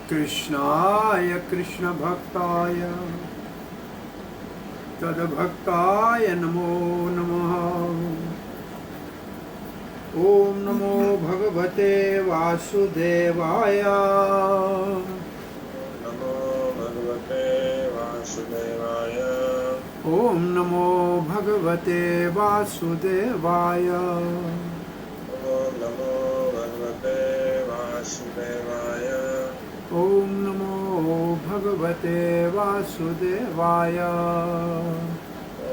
कृष्णाय कृष्ण भक्ताय तद्भक्ताय नमो नमः। ओम नमो भगवते वासुदेवाय। नमो भगवते वासुदेवाय। ओम नमो भगवते वासुदेवाय। ओम नमो भगवते वासुदेवाय। ओम नमो भगवते वासुदेवाय।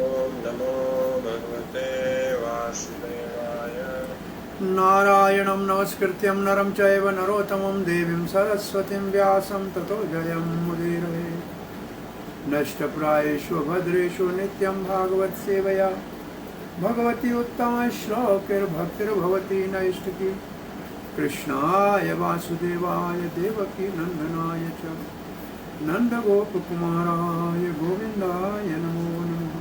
ओम नमो भगवते वासुदेवाय। नारायणं नमस्कृत्यं नरं चैव नरोत्तमं देवीं सरस्वतीं व्यासं ततो जयमुदीरये। नष्टप्रायेषु भद्रेषु नित्यं भागवत सेवया भगवती उत्तमश्लोकैर्भक्तिर्भवती नैष्टिकी। कृष्णाय वासुदेवाय देवकी नंदनाय च नंदगोपकुमाराय गोविंदाय नमो नमः।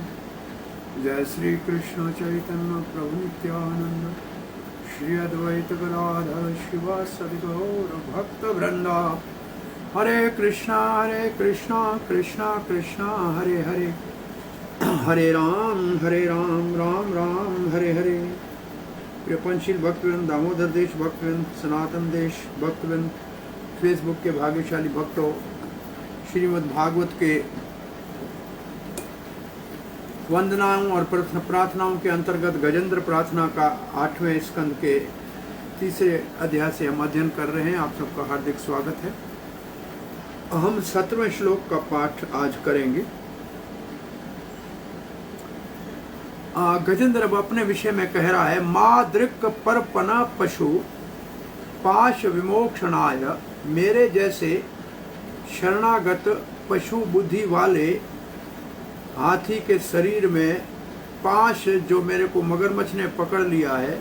जय श्री कृष्ण चैतन्य प्रभु नित्यानंद श्री अद्वैत गदाधर शिवासदि गौर भक्त वृंदा। हरे कृष्णा कृष्णा कृष्णा हरे हरे, हरे राम राम राम हरे हरे। प्रिय पंचशील भक्तवृंद, दामोदर देश भक्तवृंद, सनातन देश भक्तवृंद, फेसबुक के भाग्यशाली भक्तों, श्रीमद् भागवत के वंदनाओं और प्रार्थनाओं के अंतर्गत गजेंद्र प्रार्थना का 8वें स्कंद के 3रे अध्याय से हम अध्ययन कर रहे हैं। आप सबका हार्दिक स्वागत है। हम 17वें श्लोक का पाठ आज करेंगे। गजेंद्र अब अपने विषय में कह रहा है, मादृक परपना पशु पाश विमोक्षणाय। मेरे जैसे शरणागत पशु बुद्धि वाले हाथी के शरीर में पाश जो मेरे को मगरमच्छ ने पकड़ लिया है,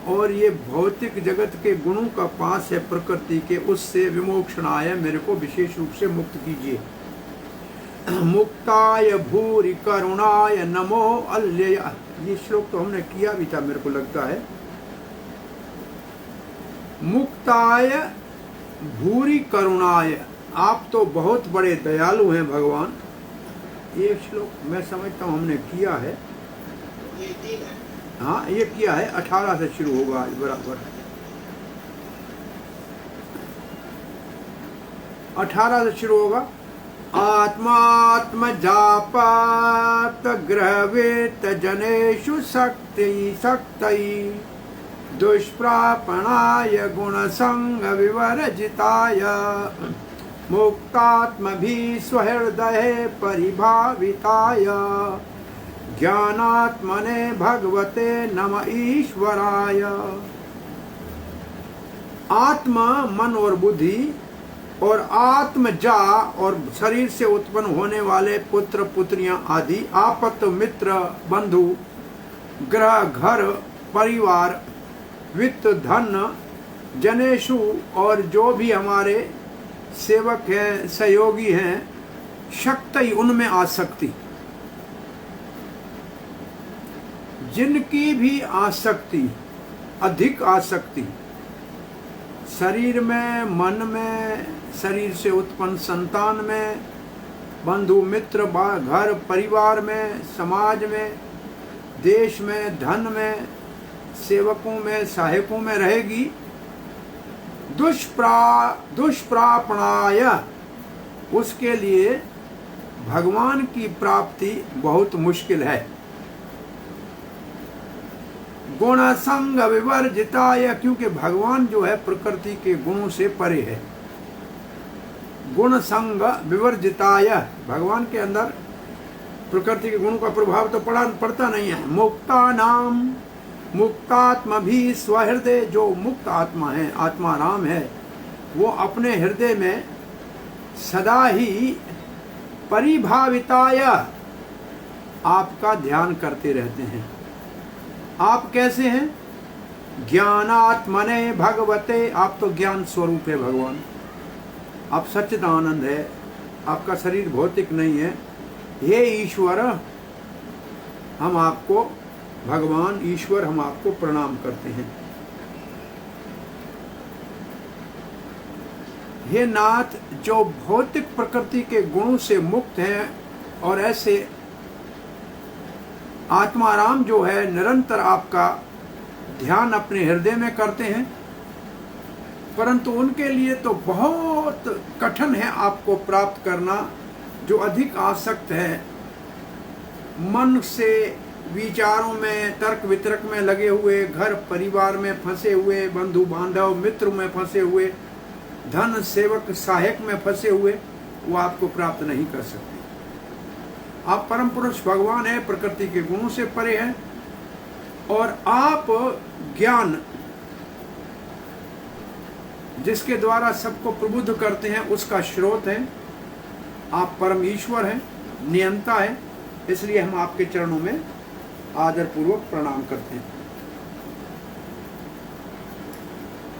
और ये भौतिक जगत के गुणों का पास है प्रकृति के, उससे विमोक्षणाय मेरे को विशेष रूप से मुक्त कीजिए। मुक्ताय भूरि करुणाय नमो अल्यय। ये श्लोक तो हमने किया भी था मेरे को लगता है। मुक्ताय भूरि करुणाय, आप तो बहुत बड़े दयालु हैं भगवान। ये श्लोक मैं समझता हूँ हमने किया है। हाँ, ये किया है। 18 से शुरू होगा आज बराबर। 18 से शुरू होगा। आत्मात्म जापात ग्रहवेत जनेषु शक्ति दुष्प्रापणाय गुण संग विवर्जिताय मुक्तात्मभि स्वहृदये परिभाविताय ज्ञानात्मने भगवते नम ईश्वराय। आत्मा मन और बुद्धि और आत्मजा और शरीर से उत्पन्न होने वाले पुत्र पुत्रियां आदि, आपत मित्र बंधु, ग्रह घर परिवार, वित्त धन, जनेषु और जो भी हमारे सेवक हैं सहयोगी हैं, शक्ति उनमें आसक्ति, जिनकी भी आसक्ति अधिक आसक्ति शरीर में, मन में, शरीर से उत्पन्न संतान में, बंधु मित्र घर परिवार में, समाज में, देश में, धन में, सेवकों में, सहायकों में रहेगी। दुष्प्रापणाय, उसके लिए भगवान की प्राप्ति बहुत मुश्किल है। गुण संग विवर्जिताय, क्योंकि भगवान जो है प्रकृति के गुणों से परे है। गुण संग विवर्जिताय, भगवान के अंदर प्रकृति के गुणों का प्रभाव तो पड़ता नहीं है। मुक्ता नाम मुक्तात्मा भी स्वहृदय, जो मुक्त आत्मा है, आत्मा राम है, वो अपने हृदय में सदा ही परिभाविताय आपका ध्यान करते रहते हैं। आप कैसे हैं? ज्ञानात्मने भगवते, आप तो ज्ञान स्वरूप है भगवान। आप सच्चिदानंद है, आपका शरीर भौतिक नहीं है। हे ईश्वर, हम आपको, भगवान ईश्वर, हम आपको प्रणाम करते हैं। हे नाथ, जो भौतिक प्रकृति के गुणों से मुक्त हैं और ऐसे आत्माराम जो है निरंतर आपका ध्यान अपने हृदय में करते हैं, परंतु उनके लिए तो बहुत कठिन है आपको प्राप्त करना, जो अधिक आसक्त है, मन से विचारों में तर्क वितर्क में लगे हुए, घर परिवार में फंसे हुए, बंधु बांधव मित्र में फंसे हुए, धन सेवक सहायक में फंसे हुए, वो आपको प्राप्त नहीं कर सकते। आप परम पुरुष भगवान है, प्रकृति के गुणों से परे हैं, और आप ज्ञान जिसके द्वारा सबको प्रबुद्ध करते हैं उसका स्रोत है। आप परम ईश्वर हैं, नियंता है, इसलिए हम आपके चरणों में आदर पूर्वक प्रणाम करते हैं।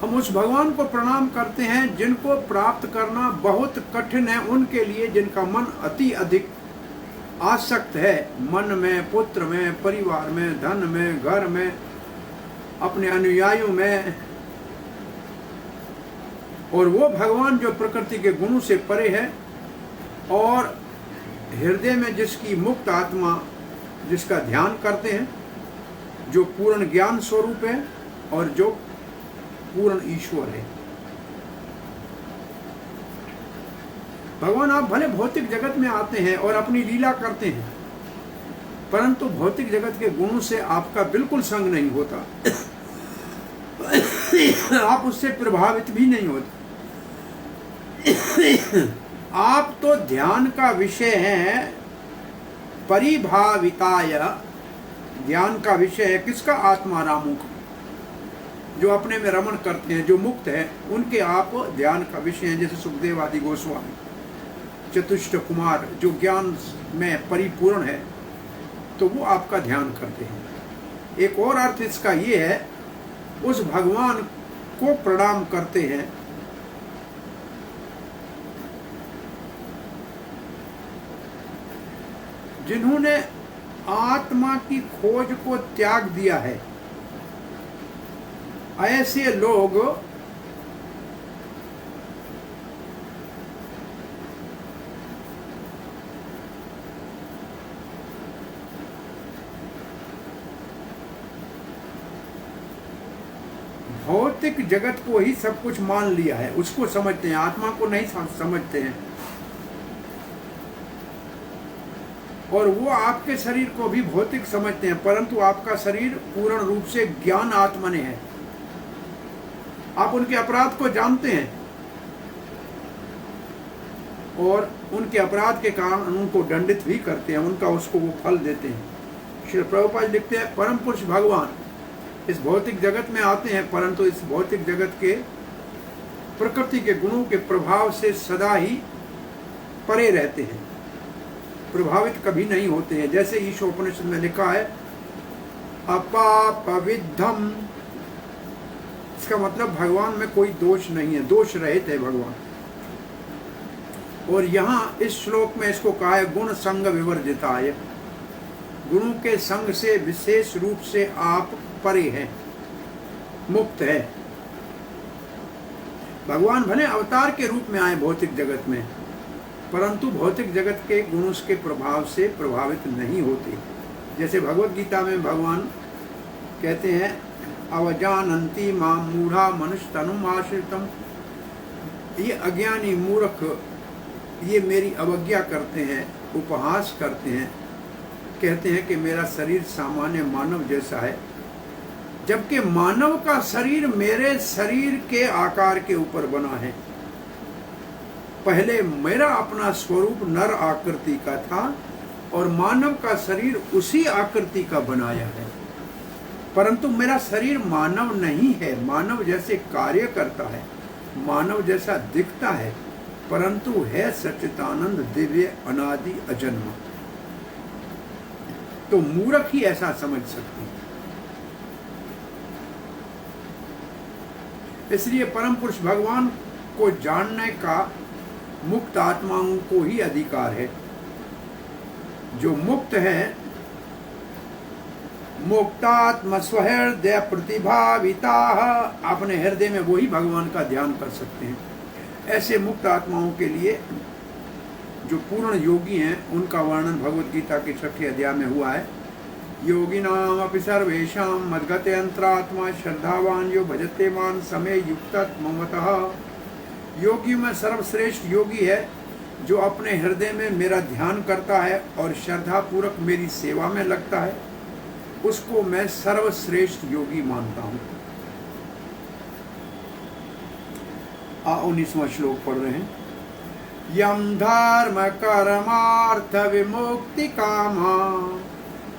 हम उस भगवान को प्रणाम करते हैं जिनको प्राप्त करना बहुत कठिन है, उनके लिए जिनका मन अति अधिक आसक्त है, मन में, पुत्र में, परिवार में, धन में, घर में, अपने अनुयायियों में, और वो भगवान जो प्रकृति के गुणों से परे है और हृदय में जिसकी मुक्त आत्मा जिसका ध्यान करते हैं, जो पूर्ण ज्ञान स्वरूप है और जो पूर्ण ईश्वर है। भगवान, आप भले भौतिक जगत में आते हैं और अपनी लीला करते हैं, परंतु भौतिक जगत के गुणों से आपका बिल्कुल संग नहीं होता। आप उससे प्रभावित भी नहीं होते। आप तो ध्यान का विषय हैं, परिभाविताय। ध्यान का विषय है किसका? आत्मारामों का, जो अपने में रमण करते हैं, जो मुक्त है, उनके आप ध्यान का विषय हैं। जैसे सुखदेव आदि गोस्वामी, चतुष्ट कुमार, जो ज्ञान में परिपूर्ण है, तो वो आपका ध्यान करते हैं। एक और अर्थ इसका ये है, उस भगवान को प्रणाम करते हैं जिन्होंने आत्मा की खोज को त्याग दिया है। ऐसे लोग भौतिक जगत को ही सब कुछ मान लिया है, उसको समझते हैं, आत्मा को नहीं समझते हैं। और वो आपके शरीर को भी भौतिक समझते हैं, परंतु आपका शरीर पूर्ण रूप से ज्ञान आत्मने है। आप उनके अपराध को जानते हैं और उनके अपराध के कारण उनको दंडित भी करते हैं, उनका उसको वो फल देते हैं। श्री प्रभुपाद लिखते हैं, परम पुरुष भगवान इस भौतिक जगत में आते हैं, परंतु इस भौतिक जगत के प्रकृति के गुणों के प्रभाव से सदा ही परे रहते हैं, प्रभावित कभी नहीं होते हैं। जैसे ईशोपनिषद में लिखा है, अपापविद्धम, इसका मतलब भगवान में कोई दोष नहीं है, दोष रहित है भगवान। और यहाँ इस श्लोक में इसको कहा है, गुण संग विवर्जिताय, गुणों के संग से विशेष रूप से आप परे हैं, मुक्त है। भगवान भले अवतार के रूप में आए भौतिक जगत में, परंतु भौतिक जगत के गुणों के प्रभाव से प्रभावित नहीं होते। जैसे भगवत गीता में भगवान कहते हैं, अवजानन्ति मां मूढ़ा मनुष्य तनुम आश्रितम, ये अज्ञानी मूर्ख ये मेरी अवज्ञा करते हैं, उपहास करते हैं, कहते हैं कि मेरा शरीर सामान्य मानव जैसा है, जबकि मानव का शरीर मेरे शरीर के आकार के ऊपर बना है। पहले मेरा अपना स्वरूप नर आकृति का था और मानव का शरीर उसी आकृति का बनाया है, परंतु मेरा शरीर मानव नहीं है। मानव जैसे कार्य करता है, मानव जैसा दिखता है, परंतु है सच्चिदानंद दिव्य अनादि अजन्म। तो मूर्ख ही ऐसा समझ सकते हैं। इसलिए परम पुरुष भगवान को जानने का मुक्त आत्माओं को ही अधिकार है। जो मुक्त है, मुक्तात्म स्वहृदय प्रतिभाविता, अपने हृदय में वही भगवान का ध्यान कर सकते हैं। ऐसे मुक्त आत्माओं के लिए जो पूर्ण योगी हैं उनका वर्णन भगवद गीता के 6वें अध्याय में हुआ है। योगिनाम अपि सर्वेषां मद्गते अंतरात्मा श्रद्धावान यो भजते मान समय युक्त ममतः। योगी में सर्वश्रेष्ठ योगी है जो अपने हृदय में मेरा ध्यान करता है और श्रद्धा पूर्वक मेरी सेवा में लगता है, उसको मैं सर्वश्रेष्ठ योगी मानता हूँ। 19वां श्लोक पढ़ रहे हैं। यम धर्म कर्मार्थ विमुक्ति कामा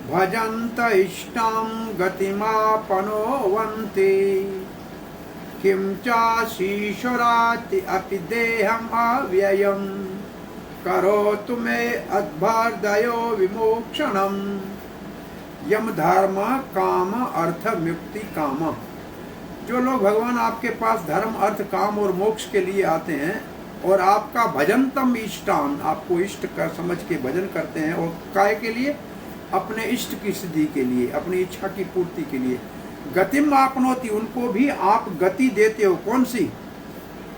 भजन्त इष्टं गतिमापनोवन्ति किं चाशीश्वराति अपि देहम् अव्ययम् करोतु मे अद्भर्दयो विमोक्षणम्। यम धर्म काम अर्थ मुक्ति काम। जो लोग भगवान आपके पास धर्म अर्थ काम और मोक्ष के लिए आते हैं और आपका भजनतम इष्टान, आपको इष्ट कर समझ के भजन करते हैं, और काय के लिए? अपने इष्ट की सिद्धि के लिए, अपनी इच्छा की पूर्ति के लिए। गतिम आपनोति, उनको भी आप गति देते हो। कौन सी?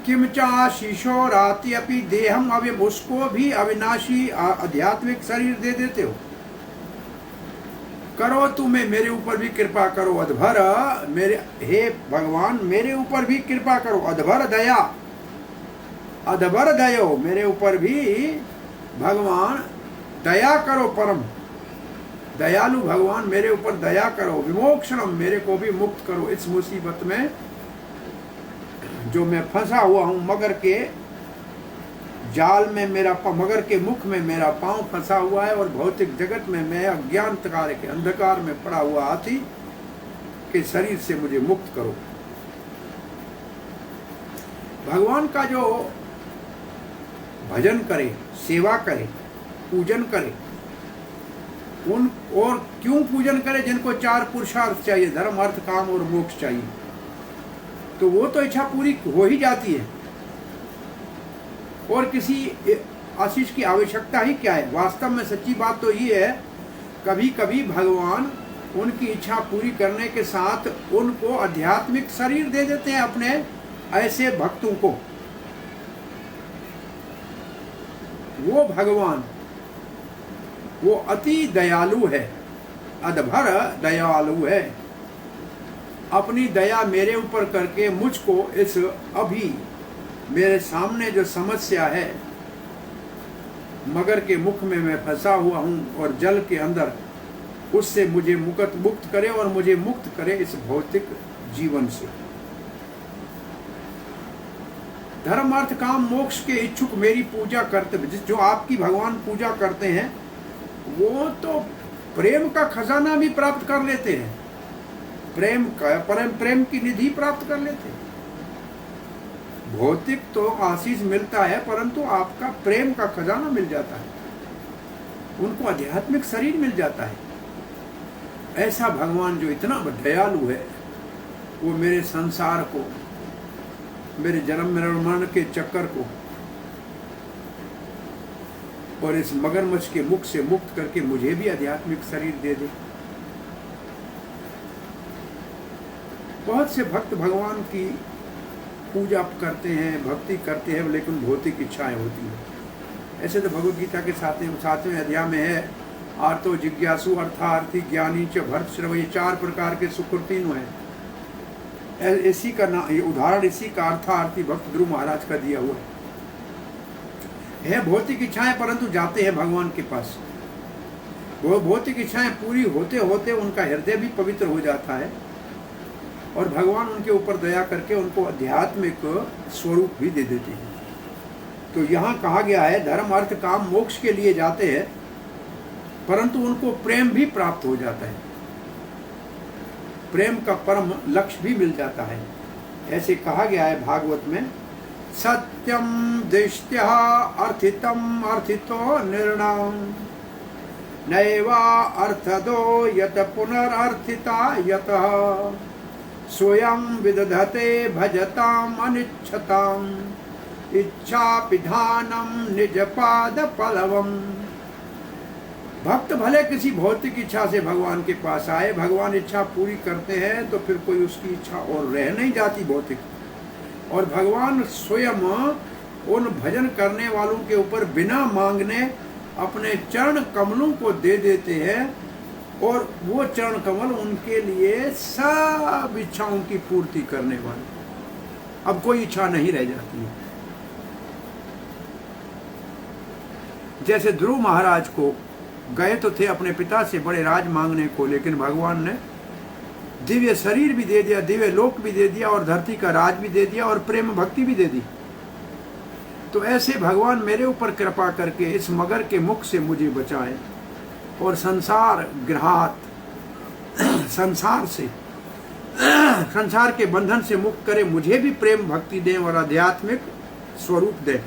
किमचा शिशो राति अपि देहम अव्ययम्, उसको भी अविनाशी आध्यात्मिक शरीर दे देते हो। करो तुम्हें, मेरे ऊपर भी कृपा करो। अधभर, मेरे हे भगवान मेरे ऊपर भी कृपा करो। अधभर दया, अधभर दयो, मेरे ऊपर भी भगवान दया करो। परम दयालु भगवान मेरे ऊपर दया करो। विमोक्षणम, मेरे को भी मुक्त करो इस मुसीबत में जो मैं फंसा हुआ हूँ। मगर के जाल में मेरा मगर के मुख में मेरा पांव फंसा हुआ है और भौतिक जगत में मैं अज्ञान कार्य के अंधकार में पड़ा हुआ हाथी के शरीर से मुझे मुक्त करो। भगवान का जो भजन करे, सेवा करे, पूजन करे, उन और क्यों पूजन करे? जिनको 4 पुरुषार्थ चाहिए, धर्म अर्थ काम और मोक्ष चाहिए, तो वो तो इच्छा पूरी हो ही जाती है। और किसी आशीष की आवश्यकता ही क्या है? वास्तव में सच्ची बात तो ये है, कभी कभी भगवान उनकी इच्छा पूरी करने के साथ उनको आध्यात्मिक शरीर दे देते हैं अपने ऐसे भक्तों को। वो भगवान वो अति दयालु है, अधभर दयालु है। अपनी दया मेरे ऊपर करके मुझको इस अभी मेरे सामने जो समस्या है, मगर के मुख में मैं फंसा हुआ हूँ और जल के अंदर, उससे मुझे मुक्त करे और मुझे मुक्त करे इस भौतिक जीवन से। धर्म अर्थ काम मोक्ष के इच्छुक मेरी पूजा करते, जो आपकी भगवान पूजा करते हैं वो तो प्रेम का खजाना भी प्राप्त कर लेते हैं, प्रेम की निधि प्राप्त कर लेते हैं। भौतिक तो आशीष मिलता है परंतु आपका प्रेम का खजाना मिल जाता है, उनको आध्यात्मिक शरीर मिल जाता है। ऐसा भगवान जो इतना दयालु है, वो मेरे संसार को, मेरे जन्म मरण के चक्कर को और इस मगरमच्छ के मुख से मुक्त करके मुझे भी आध्यात्मिक शरीर दे दे। बहुत से भक्त भगवान की पूजा करते हैं, भक्ति करते हैं, लेकिन भौतिक इच्छाएं होती हैं। ऐसे तो भगवद गीता के 7वें अध्याय में है, आर्तो जिज्ञासु अर्थार्थी ज्ञानी च भरत श्रव, ये 4 प्रकार के सुकृतिन हैं। इसी का उदाहरण इसी का अर्थार्थी भक्त ध्रुव महाराज का दिया हुआ है। भौतिक इच्छाएं परंतु जाते हैं भगवान के पास। वो भौतिक इच्छाएं पूरी होते होते उनका हृदय भी पवित्र हो जाता है और भगवान उनके ऊपर दया करके उनको आध्यात्मिक स्वरूप भी दे देते हैं। तो यहाँ कहा गया है धर्म अर्थ काम मोक्ष के लिए जाते हैं परंतु उनको प्रेम भी प्राप्त हो जाता है, प्रेम का परम लक्ष्य भी मिल जाता है। ऐसे कहा गया है भागवत में, सत्यम दृष्ट्या अर्थितम अर्थितो निर्णय नैवा अर्थदो यत पुनरर्थिता यतः स्वयं विदधते भजताम अनिच्छताम इच्छा पिधानम निज पाद पलवम। भक्त भले किसी भौतिक इच्छा से भगवान के पास आए, भगवान इच्छा पूरी करते हैं तो फिर कोई उसकी इच्छा और रह नहीं जाती भौतिक, और भगवान स्वयं उन भजन करने वालों के ऊपर बिना मांगने अपने चरण कमलों को दे देते हैं, और वो चरण कमल उनके लिए सब इच्छाओं की पूर्ति करने वाले। अब कोई इच्छा नहीं रह जाती है। जैसे ध्रुव महाराज को गए तो थे अपने पिता से बड़े राज मांगने को, लेकिन भगवान ने दिव्य शरीर भी दे दिया, दिव्य लोक भी दे दिया, और धरती का राज भी दे दिया, और प्रेम भक्ति भी दे दी। तो ऐसे भगवान मेरे ऊपर कृपा करके इस मगर के मुख से मुझे बचाए, और संसार ग्रहात संसार से संसार के बंधन से मुक्त करे, मुझे भी प्रेम भक्ति दें और आध्यात्मिक स्वरूप दें।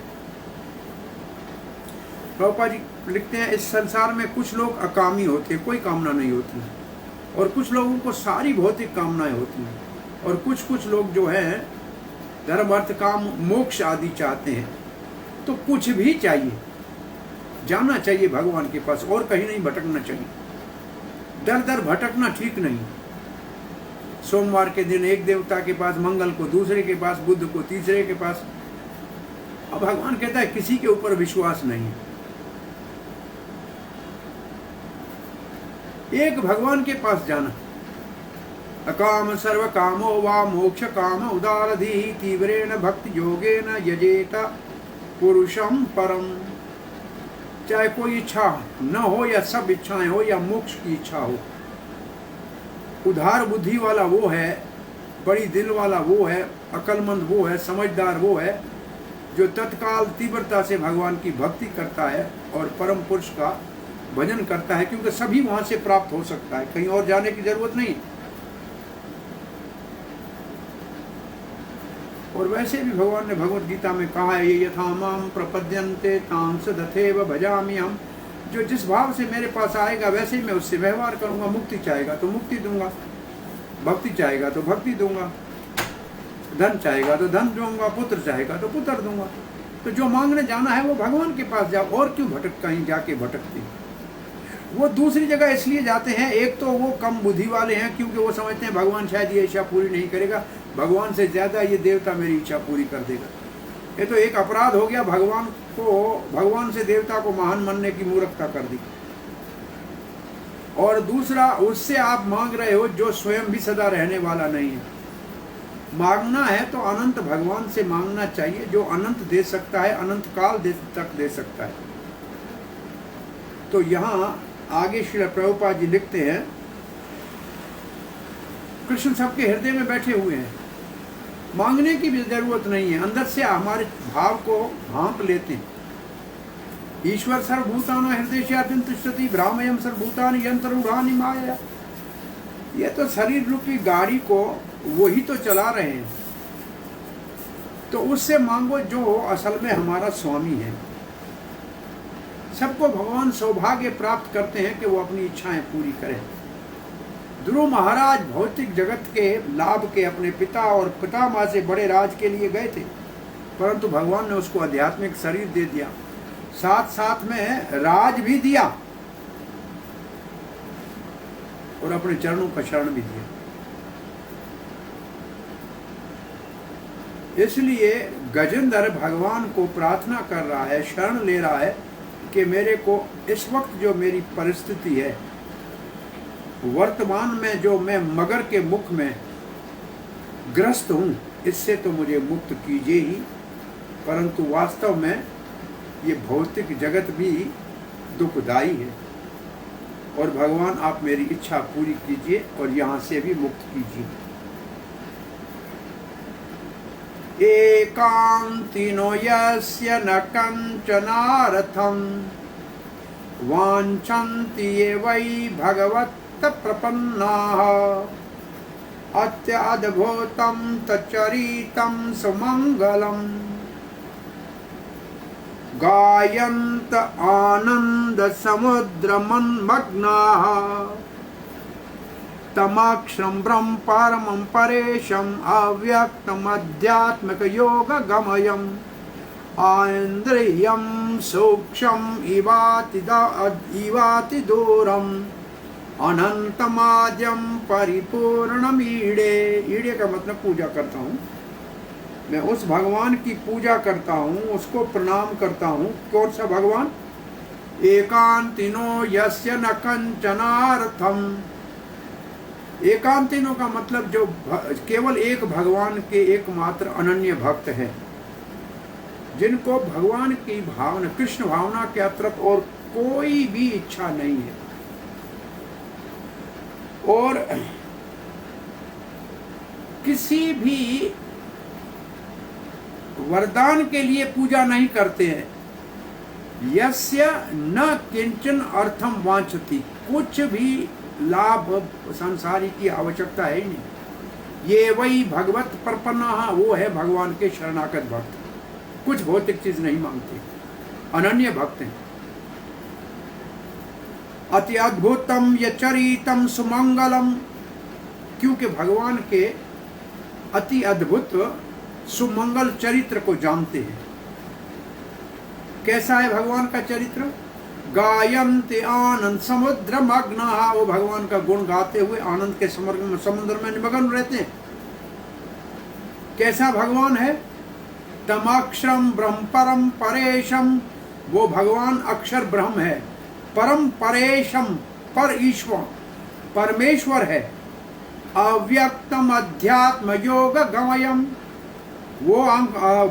प्रभुपाद जी लिखते हैं, इस संसार में कुछ लोग अकामी होते हैं, कोई कामना नहीं होती, और कुछ लोगों को सारी भौतिक कामनाएं होती हैं, और कुछ लोग जो है धर्म अर्थ काम मोक्ष आदि चाहते हैं। तो कुछ भी चाहिए, जाना चाहिए भगवान के पास, और कहीं नहीं भटकना चाहिए। दर दर भटकना ठीक नहीं। सोमवार के दिन एक देवता के पास, मंगल को दूसरे के पास, बुध को तीसरे के पास। अब भगवान कहता है किसी के ऊपर विश्वास नहीं है, एक भगवान के पास जाना। अकाम सर्व कामो वा मोक्ष काम उदारधि तीव्रेण भक्ति योगेन यजेत पुरुषम परम। चाहे कोई इच्छा न हो या सब इच्छाएं हो या मोक्ष की इच्छा हो, उदार बुद्धि वाला वो है, बड़ी दिल वाला वो है, अकलमंद वो है, समझदार वो है, जो तत्काल तीव्रता से भगवान की भक्ति करता है और परम पुरुष का भजन करता है, क्योंकि सभी वहां से प्राप्त हो सकता है, कहीं और जाने की जरूरत नहीं। और वैसे भी भगवान ने भगवत गीता में कहा है, ये यथा माम प्रपद्यन्ते तां तथैव भजामि हम। जो जिस भाव से मेरे पास आएगा वैसे ही मैं उससे व्यवहार करूंगा। मुक्ति चाहेगा तो मुक्ति दूंगा, भक्ति चाहेगा तो भक्ति दूंगा, धन चाहेगा तो धन दूंगा, पुत्र चाहेगा तो पुत्र दूंगा। तो जो मांगने जाना है वो भगवान के पास जाओ, और क्यों कहीं जाके भटकते। वो दूसरी जगह इसलिए जाते हैं, एक तो वो कम बुद्धि वाले हैं, क्योंकि वो समझते हैं भगवान शायद ये इच्छा पूरी नहीं करेगा, भगवान से ज्यादा ये देवता मेरी इच्छा पूरी कर देगा। ये तो एक अपराध हो गया, भगवान से देवता को महान मानने की मूर्खता कर दी। और दूसरा, उससे आप मांग रहे हो जो स्वयं भी सदा रहने वाला नहीं है। मांगना है तो अनंत भगवान से मांगना चाहिए, जो अनंत दे सकता है, अनंत काल तक दे सकता है। तो यहाँ आगे श्री प्रभुपाद जी लिखते हैं, कृष्ण सबके हृदय में बैठे हुए हैं, मांगने की भी जरूरत नहीं है, अंदर से हमारे भाव को हाँक लेते हैं। ईश्वर सर्वभूतानां हृदयेषु तिष्ठति भ्रामयम् सर्वभूतानि यंत्ररूढ़ानि माया। ये तो शरीर रूपी गाड़ी को वही तो चला रहे हैं, तो उससे मांगो जो असल में हमारा स्वामी है। सबको भगवान सौभाग्य प्राप्त करते हैं कि वो अपनी इच्छाएं पूरी करें। ध्रुव महाराज भौतिक जगत के लाभ के अपने पिता और पितामह से बड़े राज के लिए गए थे, परंतु भगवान ने उसको आध्यात्मिक शरीर दे दिया, साथ साथ में राज भी दिया और अपने चरणों का शरण भी दिया। इसलिए गजेंद्र भगवान को प्रार्थना कर रहा है, शरण ले रहा है कि मेरे को इस वक्त जो मेरी परिस्थिति है, वर्तमान में जो मैं मगर के मुख में ग्रस्त हूँ, इससे तो मुझे मुक्त कीजिए ही। परंतु वास्तव में ये भौतिक जगत भी दुखदायी है, और भगवान आप मेरी इच्छा पूरी कीजिए और यहाँ से भी मुक्त कीजिए। एकांतिनो यस्य न कंचनार्थं वाञ्छन्ति ये वै भगवत् प्रपन्नाः अत्यद्भुतं तच्चरितं सुमंगलम् गायन्त आनंद समुद्रमन्मग्नाः तमक्षरं ब्रह्म परमं परेशम् अव्यक्तम् आध्यात्मिक योग गमयम् आइन्द्रियं सूक्ष्मम् इवाति दूरम् अनंतमाद्यम परिपूर्णम् ईडे। ईडे का मतलब पूजा करता हूँ। मैं उस भगवान की पूजा करता हूँ, उसको प्रणाम करता हूँ। कौन सा भगवान? एकांतिनो यस्य न कंचनार्थम। एकांतिनो का मतलब जो केवल एक भगवान के एकमात्र अनन्य भक्त हैं, जिनको भगवान की भावना, कृष्ण भावना के अतिरिक्त और कोई भी इच्छा नहीं है, और किसी भी वरदान के लिए पूजा नहीं करते हैं। यस्य न किंचन अर्थम वांछति, कुछ भी लाभ संसारी की आवश्यकता है ही नहीं। ये वही भगवत प्रपन्ना, वो है भगवान के शरणागत भक्त, कुछ भौतिक चीज नहीं मांगते, अनन्य भक्त हैं। अति अद्भुतम यचरितम सुमंगलम, क्योंकि भगवान के अति अद्भुत सुमंगल चरित्र को जानते हैं। कैसा है भगवान का चरित्र? गायन्ते आनंद समुद्र मग्न, वो भगवान का गुण गाते हुए आनंद के समुद्र में निमग्न रहते हैं। कैसा भगवान है? तमक्षरम ब्रह्म परम परेशम, वो भगवान अक्षर ब्रह्म है, परम परेशम, पर ईश्वर परमेश्वर है। अव्यक्तम अध्यात्म योग गमयम, वो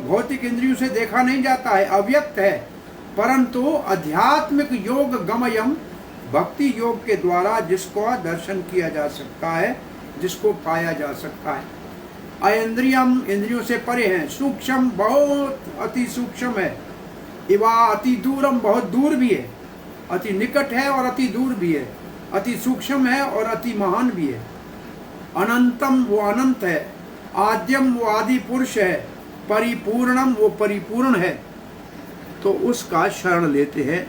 भौतिक इंद्रियों से देखा नहीं जाता है, अव्यक्त है, परंतु आध्यात्मिक योग गमयम, भक्ति योग के द्वारा जिसको दर्शन किया जा सकता है, जिसको पाया जा सकता है। अइंद्रियम, इंद्रियों से परे है। सूक्ष्म, बहुत अति सूक्ष्म है। इवा अति दूरम, बहुत दूर भी है, अति निकट है और अति दूर भी है, अति सूक्ष्म है और अति महान भी है। अनंतम, वो अनंत है। आद्यम, वो आदि पुरुष है। परिपूर्णम, वो परिपूर्ण है। तो उसका शरण लेते हैं।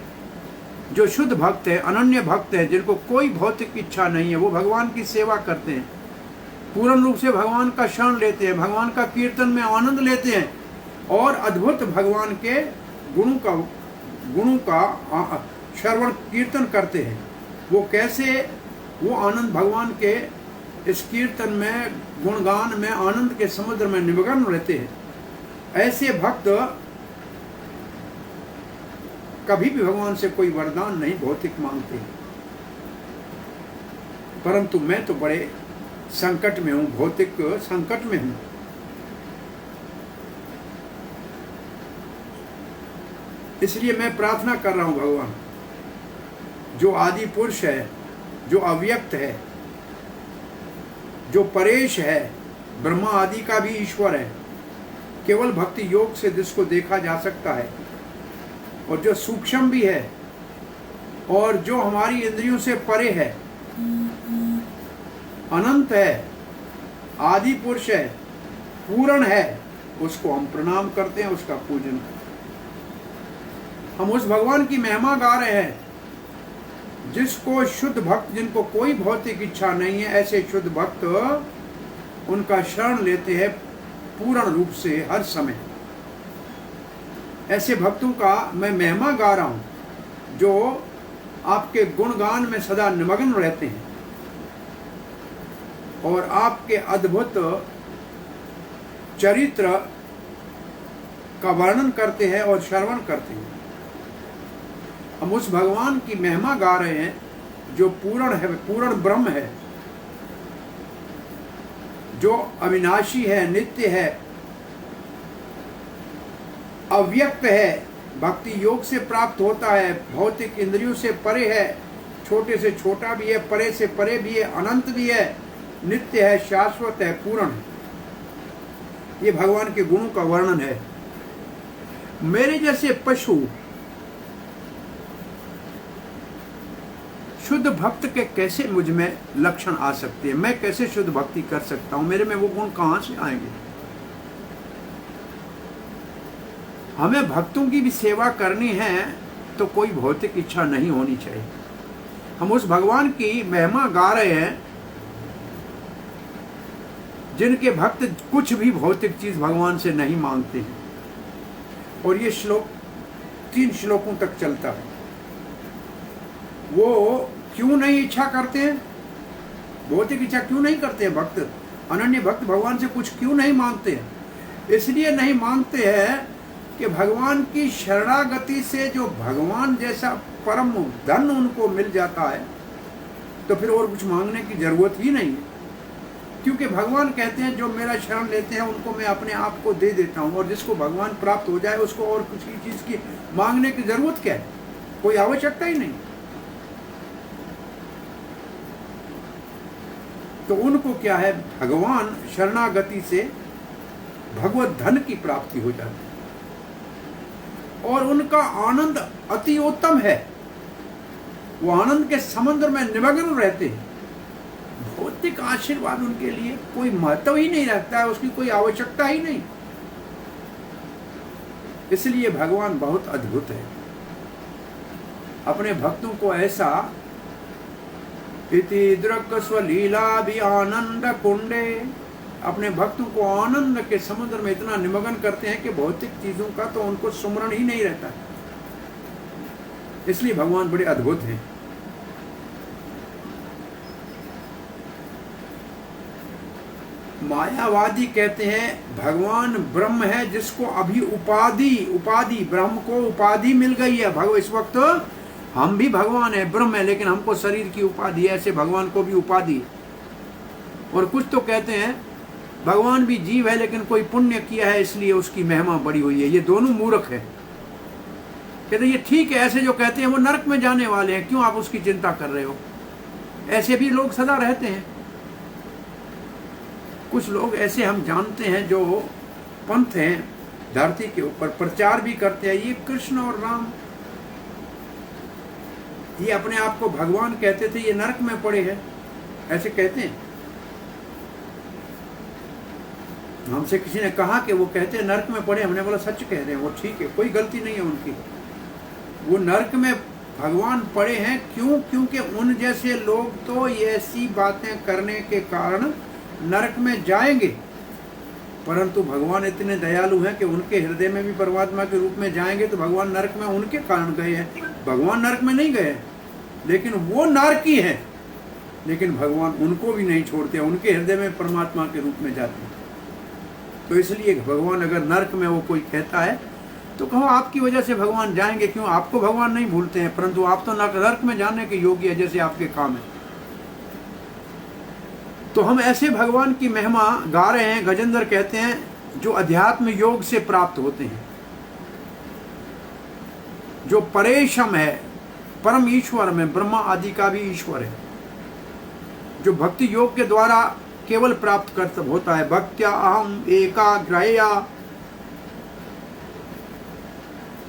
जो शुद्ध भक्त है, अनन्य भक्त है, जिनको कोई भौतिक इच्छा नहीं है, वो भगवान की सेवा करते हैं, पूर्ण रूप से भगवान का शरण लेते हैं, भगवान का कीर्तन में आनंद लेते हैं और अद्भुत भगवान के गुणों का श्रवण कीर्तन करते हैं। वो कैसे? वो आनंद भगवान के इस कीर्तन में, गुणगान में, आनंद के समुद्र में निमग्न रहते हैं। ऐसे भक्त कभी भी भगवान से कोई वरदान नहीं भौतिक मांगते। परंतु मैं तो बड़े संकट में हूं, भौतिक संकट में हूं, इसलिए मैं प्रार्थना कर रहा हूं भगवान, जो आदि पुरुष है, जो अव्यक्त है, जो परेश है, ब्रह्मा आदि का भी ईश्वर है, केवल भक्ति योग से जिसको देखा जा सकता है, और जो सूक्ष्म भी है और जो हमारी इंद्रियों से परे है, अनंत है, आदि पुरुष है, पूर्ण है, उसको हम प्रणाम करते हैं, उसका पूजन करते हैं। हम उस भगवान की महिमा गा रहे हैं, जिसको शुद्ध भक्त, जिनको कोई भौतिक इच्छा नहीं है, ऐसे शुद्ध भक्त उनका शरण लेते हैं पूर्ण रूप से हर समय। ऐसे भक्तों का मैं महिमा गा रहा हूं, जो आपके गुणगान में सदा निमग्न रहते हैं और आपके अद्भुत चरित्र का वर्णन करते हैं और श्रवण करते हैं। हम उस भगवान की महिमा गा रहे हैं, जो पूर्ण है, पूर्ण ब्रह्म है, जो अविनाशी है, नित्य है, अव्यक्त है, भक्ति योग से प्राप्त होता है, भौतिक इंद्रियों से परे है, छोटे से छोटा भी है, परे से परे भी है, अनंत भी है, नित्य है, शाश्वत है, पूर्ण है। ये भगवान के गुणों का वर्णन है। मेरे जैसे पशु शुद्ध भक्त के कैसे मुझ में लक्षण आ सकते हैं? मैं कैसे शुद्ध भक्ति कर सकता हूं? मेरे में वो गुण कहां से आएंगे? हमें भक्तों की भी सेवा करनी है तो कोई भौतिक इच्छा नहीं होनी चाहिए। हम उस भगवान की महिमा गा रहे हैं, जिनके भक्त कुछ भी भौतिक चीज भगवान से नहीं मांगते हैं। और ये श्लोक 3 श्लोकों तक चलता है। वो क्यों नहीं इच्छा करते हैं? भौतिक इच्छा क्यों नहीं करते हैं भक्त? अनन्य भक्त भगवान से कुछ क्यों नहीं मांगते हैं? इसलिए नहीं मानते हैं कि भगवान की शरणागति से जो भगवान जैसा परम धन उनको मिल जाता है तो फिर और कुछ मांगने की जरूरत ही नहीं है। क्योंकि भगवान कहते हैं जो मेरा शरण लेते हैं उनको मैं अपने आप को दे देता हूँ, और जिसको भगवान प्राप्त हो जाए उसको और किसी चीज की मांगने की जरूरत क्या है, कोई आवश्यकता ही नहीं। तो उनको क्या है, भगवान शरणागति से भगवत धन की प्राप्ति हो जाती है और उनका आनंद अति उत्तम है। वो आनंद के समुद्र में निमग्न रहते हैं। भौतिक आशीर्वाद उनके लिए कोई महत्व ही नहीं रखता है, उसकी कोई आवश्यकता ही नहीं। इसलिए भगवान बहुत अद्भुत है। अपने भक्तों को ऐसा इति दृक् स्वलीला भी आनंद कुंडे, अपने भक्तों को आनंद के समुद्र में इतना निमग्न करते हैं कि भौतिक चीजों का तो उनको सुमरण ही नहीं रहता है। इसलिए भगवान बड़े अद्भुत हैं। मायावादी कहते हैं भगवान ब्रह्म है जिसको अभी उपाधि ब्रह्म को उपाधि मिल गई है। भगवान इस वक्त हम भी भगवान है, ब्रह्म है, लेकिन हमको शरीर की उपाधि है, ऐसे भगवान को भी उपाधि है। और कुछ तो कहते हैं भगवान भी जीव है लेकिन कोई पुण्य किया है इसलिए उसकी महिमा बड़ी हुई है। ये दोनों मूर्ख है। कहते ये ठीक है, ऐसे जो कहते हैं वो नरक में जाने वाले हैं, क्यों आप उसकी चिंता कर रहे हो। ऐसे भी लोग सदा रहते हैं। कुछ लोग ऐसे हम जानते हैं जो पंथ हैं धरती के ऊपर, प्रचार भी करते हैं ये कृष्ण और राम, ये अपने आप को भगवान कहते थे, ये नरक में पड़े हैं, ऐसे कहते हैं। हमसे किसी ने कहा कि वो कहते हैं नरक में पड़े, हमने बोला सच कह रहे हैं, वो ठीक है, कोई गलती नहीं है उनकी। वो नरक में भगवान पड़े हैं, क्यों? क्योंकि उन जैसे लोग तो ऐसी बातें करने के कारण नरक में जाएंगे, परंतु भगवान इतने दयालु हैं कि उनके हृदय में भी परमात्मा के रूप में जाएंगे तो भगवान नरक में उनके कारण गए हैं। भगवान नरक में नहीं गए, लेकिन वो नरकी है, लेकिन भगवान उनको भी नहीं छोड़ते, उनके हृदय में परमात्मा के रूप में जाते हैं। तो इसलिए भगवान अगर नरक में वो कोई कहता है तो कहो आपकी वजह से भगवान जाएंगे, क्यों? आपको भगवान नहीं भूलते हैं, परंतु आप तो नरक में जाने के योग्य है जैसे आपके काम है। तो हम ऐसे भगवान की महिमा गा रहे हैं। गजेंद्र कहते हैं जो अध्यात्म योग से प्राप्त होते हैं, जो परेशम है, परम ईश्वर में, ब्रह्मा आदि का भी ईश्वर है, जो भक्ति योग के द्वारा केवल प्राप्त कर होता है। भक्त्या अहम एकाग्रया,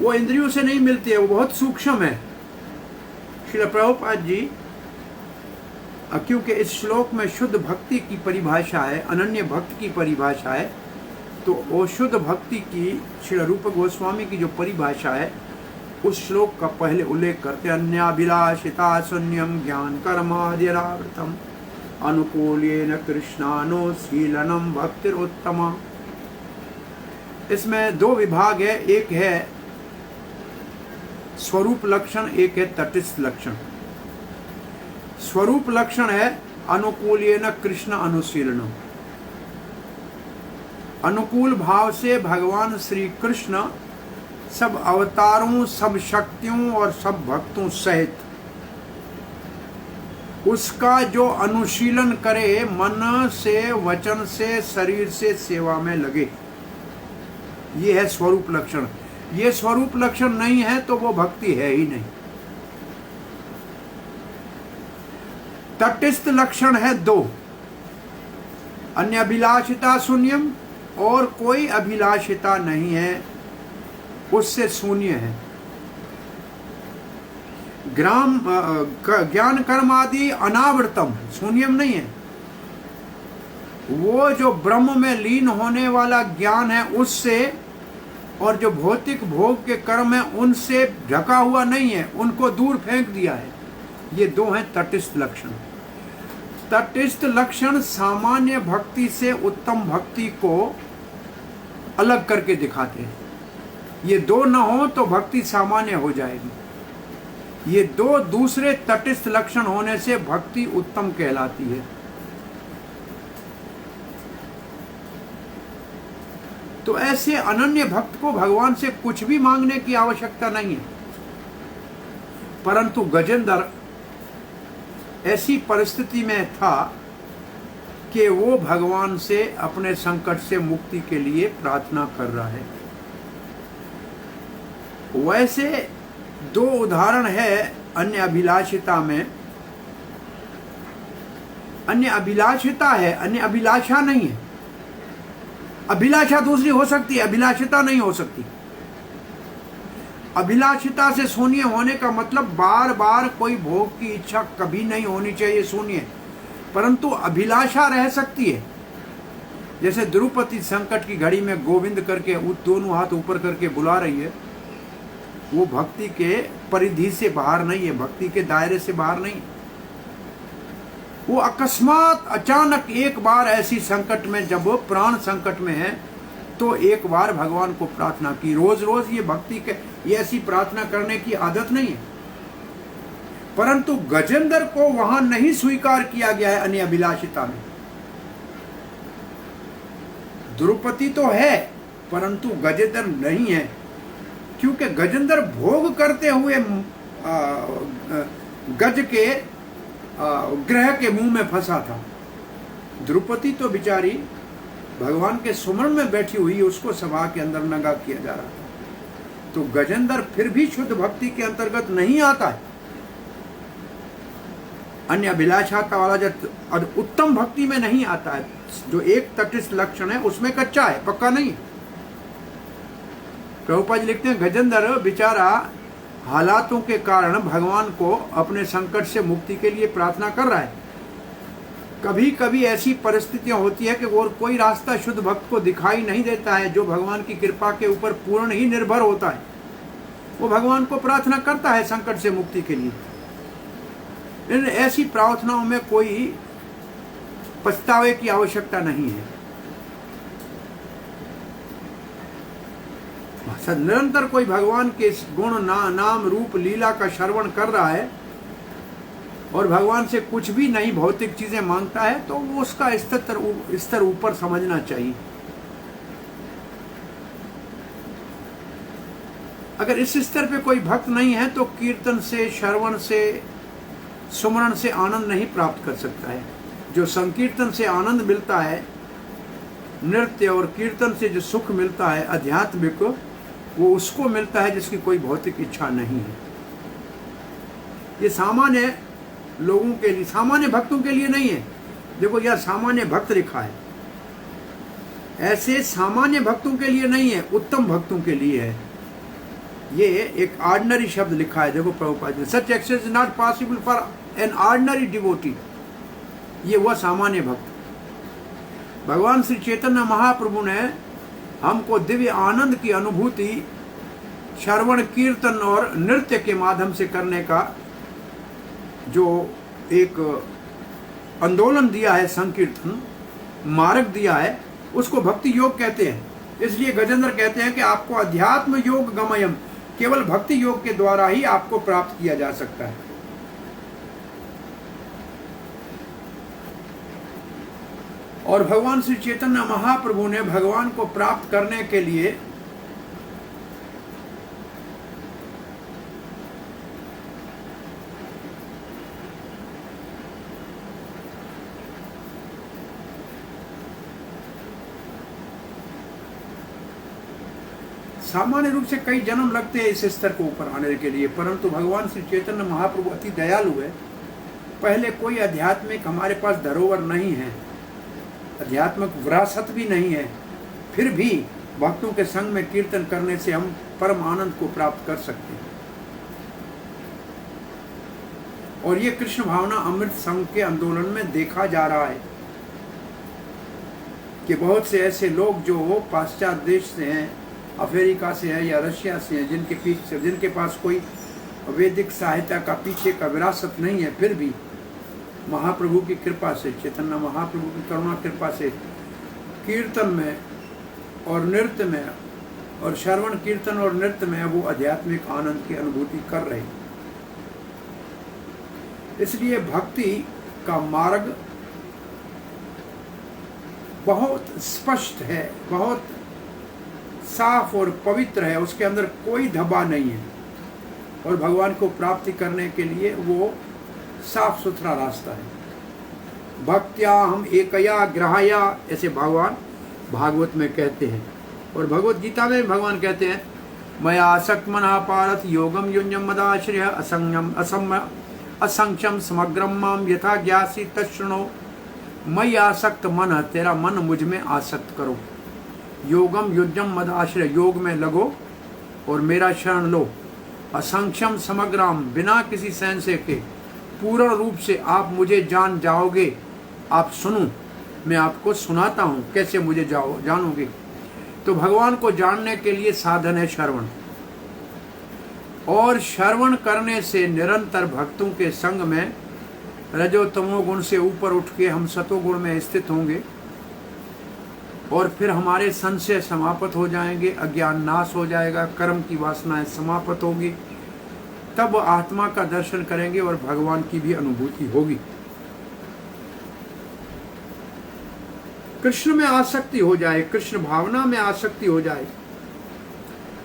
वो इंद्रियों से नहीं मिलती है, वो बहुत सूक्ष्म है। श्रील प्रभुपाद जी, क्योंकि इस श्लोक में शुद्ध भक्ति की परिभाषा है, अनन्य भक्त की परिभाषा है, तो वो शुद्ध भक्ति की श्री रूप गोस्वामी की जो परिभाषा है उस श्लोक का पहले उल्लेख करते हैं। अन्याभिलाषिता शून्यम ज्ञान कर्माद्यरावृतम अनुकूल्येन कृष्णानुशीलनम भक्तिरुत्तमा। इसमें दो विभाग है, एक है स्वरूप लक्षण, एक है तटस्थ लक्षण। स्वरूप लक्षण है अनुकूल्येन कृष्ण अनुशीलनम, अनुकूल भाव से भगवान श्री कृष्ण सब अवतारों, सब शक्तियों और सब भक्तों सहित उसका जो अनुशीलन करे, मन से, वचन से, शरीर से सेवा में लगे, ये है स्वरूप लक्षण। ये स्वरूप लक्षण नहीं है तो वो भक्ति है ही नहीं। तटस्थ लक्षण है दो, अन्य अभिलाषिता शून्यम, और कोई अभिलाषिता नहीं है, उससे शून्य है। ज्ञान कर्म आदि अनावृतम, शून्यम नहीं है। वो जो ब्रह्म में लीन होने वाला ज्ञान है उससे, और जो भौतिक भोग के कर्म है उनसे ढका हुआ नहीं है, उनको दूर फेंक दिया है। ये दो हैं तटस्थ लक्षण। तटस्थ लक्षण सामान्य भक्ति से उत्तम भक्ति को अलग करके दिखाते हैं। ये दो न हो तो भक्ति सामान्य हो जाएगी। ये दो दूसरे तटस्थ लक्षण होने से भक्ति उत्तम कहलाती है। तो ऐसे अनन्य भक्त को भगवान से कुछ भी मांगने की आवश्यकता नहीं है। परंतु गजेंद्र ऐसी परिस्थिति में था कि वो भगवान से अपने संकट से मुक्ति के लिए प्रार्थना कर रहा है। वैसे दो उदाहरण है अन्य अभिलाषिता में। अन्य अभिलाषिता है, अन्य अभिलाषा नहीं है। अभिलाषा दूसरी हो सकती है, अभिलाषिता नहीं हो सकती। अभिलाषिता से शून्य होने का मतलब बार बार कोई भोग की इच्छा कभी नहीं होनी चाहिए, शून्य। परंतु अभिलाषा रह सकती है। जैसे द्रौपदी संकट की घड़ी में गोविंद करके दोनों हाथ ऊपर करके बुला रही है, वो भक्ति के परिधि से बाहर नहीं है, भक्ति के दायरे से बाहर नहीं। वो अकस्मात अचानक एक बार ऐसी संकट में, जब वो प्राण संकट में है, तो एक बार भगवान को प्रार्थना की। रोज रोज ये भक्ति के ये ऐसी प्रार्थना करने की आदत नहीं है। परंतु गजेंद्र को वहां नहीं स्वीकार किया गया है अन्य अभिलाषिता में। द्रौपदी तो है परंतु गजेंद्र नहीं है, क्योंकि गजेंद्र भोग करते हुए गज के ग्रह के मुंह में फंसा था। द्रौपदी तो बेचारी भगवान के सुमरण में बैठी हुई, उसको सभा के अंदर नंगा किया जा रहा था। तो गजेंद्र फिर भी शुद्ध भक्ति के अंतर्गत नहीं आता है। अन्य अभिलाषा वाला जो उत्तम भक्ति में नहीं आता है, जो एक तटस्थ लक्षण है उसमें कच्चा है, पक्का नहीं। प्रभुपाद जी लिखते हैं गजेंद्र बेचारा हालातों के कारण भगवान को अपने संकट से मुक्ति के लिए प्रार्थना कर रहा है। कभी कभी ऐसी परिस्थितियां होती है कि और कोई रास्ता शुद्ध भक्त को दिखाई नहीं देता है, जो भगवान की कृपा के ऊपर पूर्ण ही निर्भर होता है। वो भगवान को प्रार्थना करता है संकट से मुक्ति के लिए। ऐसी प्रार्थनाओं में कोई पछतावे की आवश्यकता नहीं है। निरंतर कोई भगवान के गुण नाम रूप लीला का श्रवण कर रहा है और भगवान से कुछ भी नहीं भौतिक चीजें मांगता है, तो वो उसका स्तर ऊपर समझना चाहिए। अगर इस स्तर पे कोई भक्त नहीं है तो कीर्तन से, श्रवण से, सुमरण से आनंद नहीं प्राप्त कर सकता है। जो संकीर्तन से आनंद मिलता है, नृत्य और कीर्तन से जो सुख मिलता है आध्यात्मिक, वो उसको मिलता है जिसकी कोई भौतिक इच्छा नहीं है। ये सामान्य लोगों के लिए, सामान्य भक्तों के लिए नहीं है। देखो यह सामान्य भक्त लिखा है, ऐसे सामान्य भक्तों के लिए नहीं है, उत्तम भक्तों के लिए है। ये एक ऑर्डिनरी शब्द लिखा है। देखो Prabhupada ji, such access is not possible for an ordinary devotee. ये वह सामान्य भक्त। भगवान श्री चैतन्य महाप्रभु ने हमको दिव्य आनंद की अनुभूति श्रवण, कीर्तन और नृत्य के माध्यम से करने का जो एक आंदोलन दिया है, संकीर्तन मार्ग दिया है, उसको भक्ति योग कहते हैं। इसलिए गजेंद्र कहते हैं कि आपको अध्यात्म योग गमयम, केवल भक्ति योग के द्वारा ही आपको प्राप्त किया जा सकता है। और भगवान श्री चैतन्य महाप्रभु ने भगवान को प्राप्त करने के लिए सामान्य रूप से कई जन्म लगते हैं इस स्तर को ऊपर आने के लिए, परंतु भगवान श्री चैतन्य महाप्रभु अति दयालु है। पहले कोई आध्यात्मिक हमारे पास धरोहर नहीं है, आध्यात्मिक विरासत भी नहीं है, फिर भी भक्तों के संग में कीर्तन करने से हम परम आनंद को प्राप्त कर सकते हैं। और ये कृष्ण भावना अमृत संघ के आंदोलन में देखा जा रहा है कि बहुत से ऐसे लोग जो पाश्चात्य देश से हैं, अमेरिका से है या रशिया से है, जिनके पास कोई वैदिक साहित्य का पीछे का विरासत नहीं है, फिर भी महाप्रभु की कृपा से, चैतन्य महाप्रभु की करुणा कृपा से कीर्तन में और नृत्य में और श्रवण कीर्तन और नृत्य में वो आध्यात्मिक आनंद की अनुभूति कर रहे। इसलिए भक्ति का मार्ग बहुत स्पष्ट है, बहुत साफ और पवित्र है, उसके अंदर कोई धब्बा नहीं है, और भगवान को प्राप्ति करने के लिए वो साफ सुथरा रास्ता है। भक्त्या हम एकया ग्रहाया, ऐसे भगवान भागवत में कहते हैं, और भगवत गीता में भगवान कहते हैं मया आसक्त मना पारथ योगम युञ्जम मदाश्रय असंख्यम समग्रम माम यथा ज्ञासी तच्छृणो। मई आसक्त मन है, तेरा मन मुझ में आसक्त करो। योगम युज्यम मदाश्रय, योग में लगो और मेरा शरण लो। असंख्यम समग्राम, बिना किसी संशय के पूर्ण रूप से आप मुझे जान जाओगे। आप सुनो, मैं आपको सुनाता हूँ कैसे मुझे जानोगे। तो भगवान को जानने के लिए साधन है श्रवण, और श्रवण करने से निरंतर भक्तों के संग में रजो तमो गुण से ऊपर उठ के हम सतोगुण में स्थित होंगे, और फिर हमारे संशय समाप्त हो जाएंगे, अज्ञान नाश हो जाएगा, कर्म की वासनाएं समाप्त होगी, तब आत्मा का दर्शन करेंगे और भगवान की भी अनुभूति होगी। कृष्ण में आसक्ति हो जाए, कृष्ण भावना में आसक्ति हो जाए,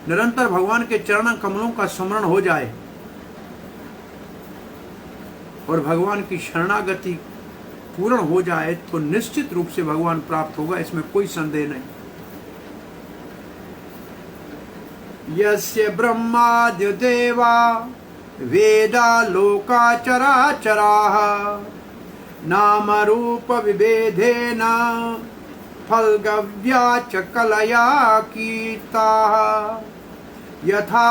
निरंतर भगवान के चरण कमलों का स्मरण हो जाए, और भगवान की शरणागति पूर्ण हो जाए, तो निश्चित रूप से भगवान प्राप्त होगा, इसमें कोई संदेह नहीं। यस्य ब्रह्माद्य देवा वेदा लोका चराचराः नाम रूप विभेदेन फलगव्या च कलया कीर्ताः यथा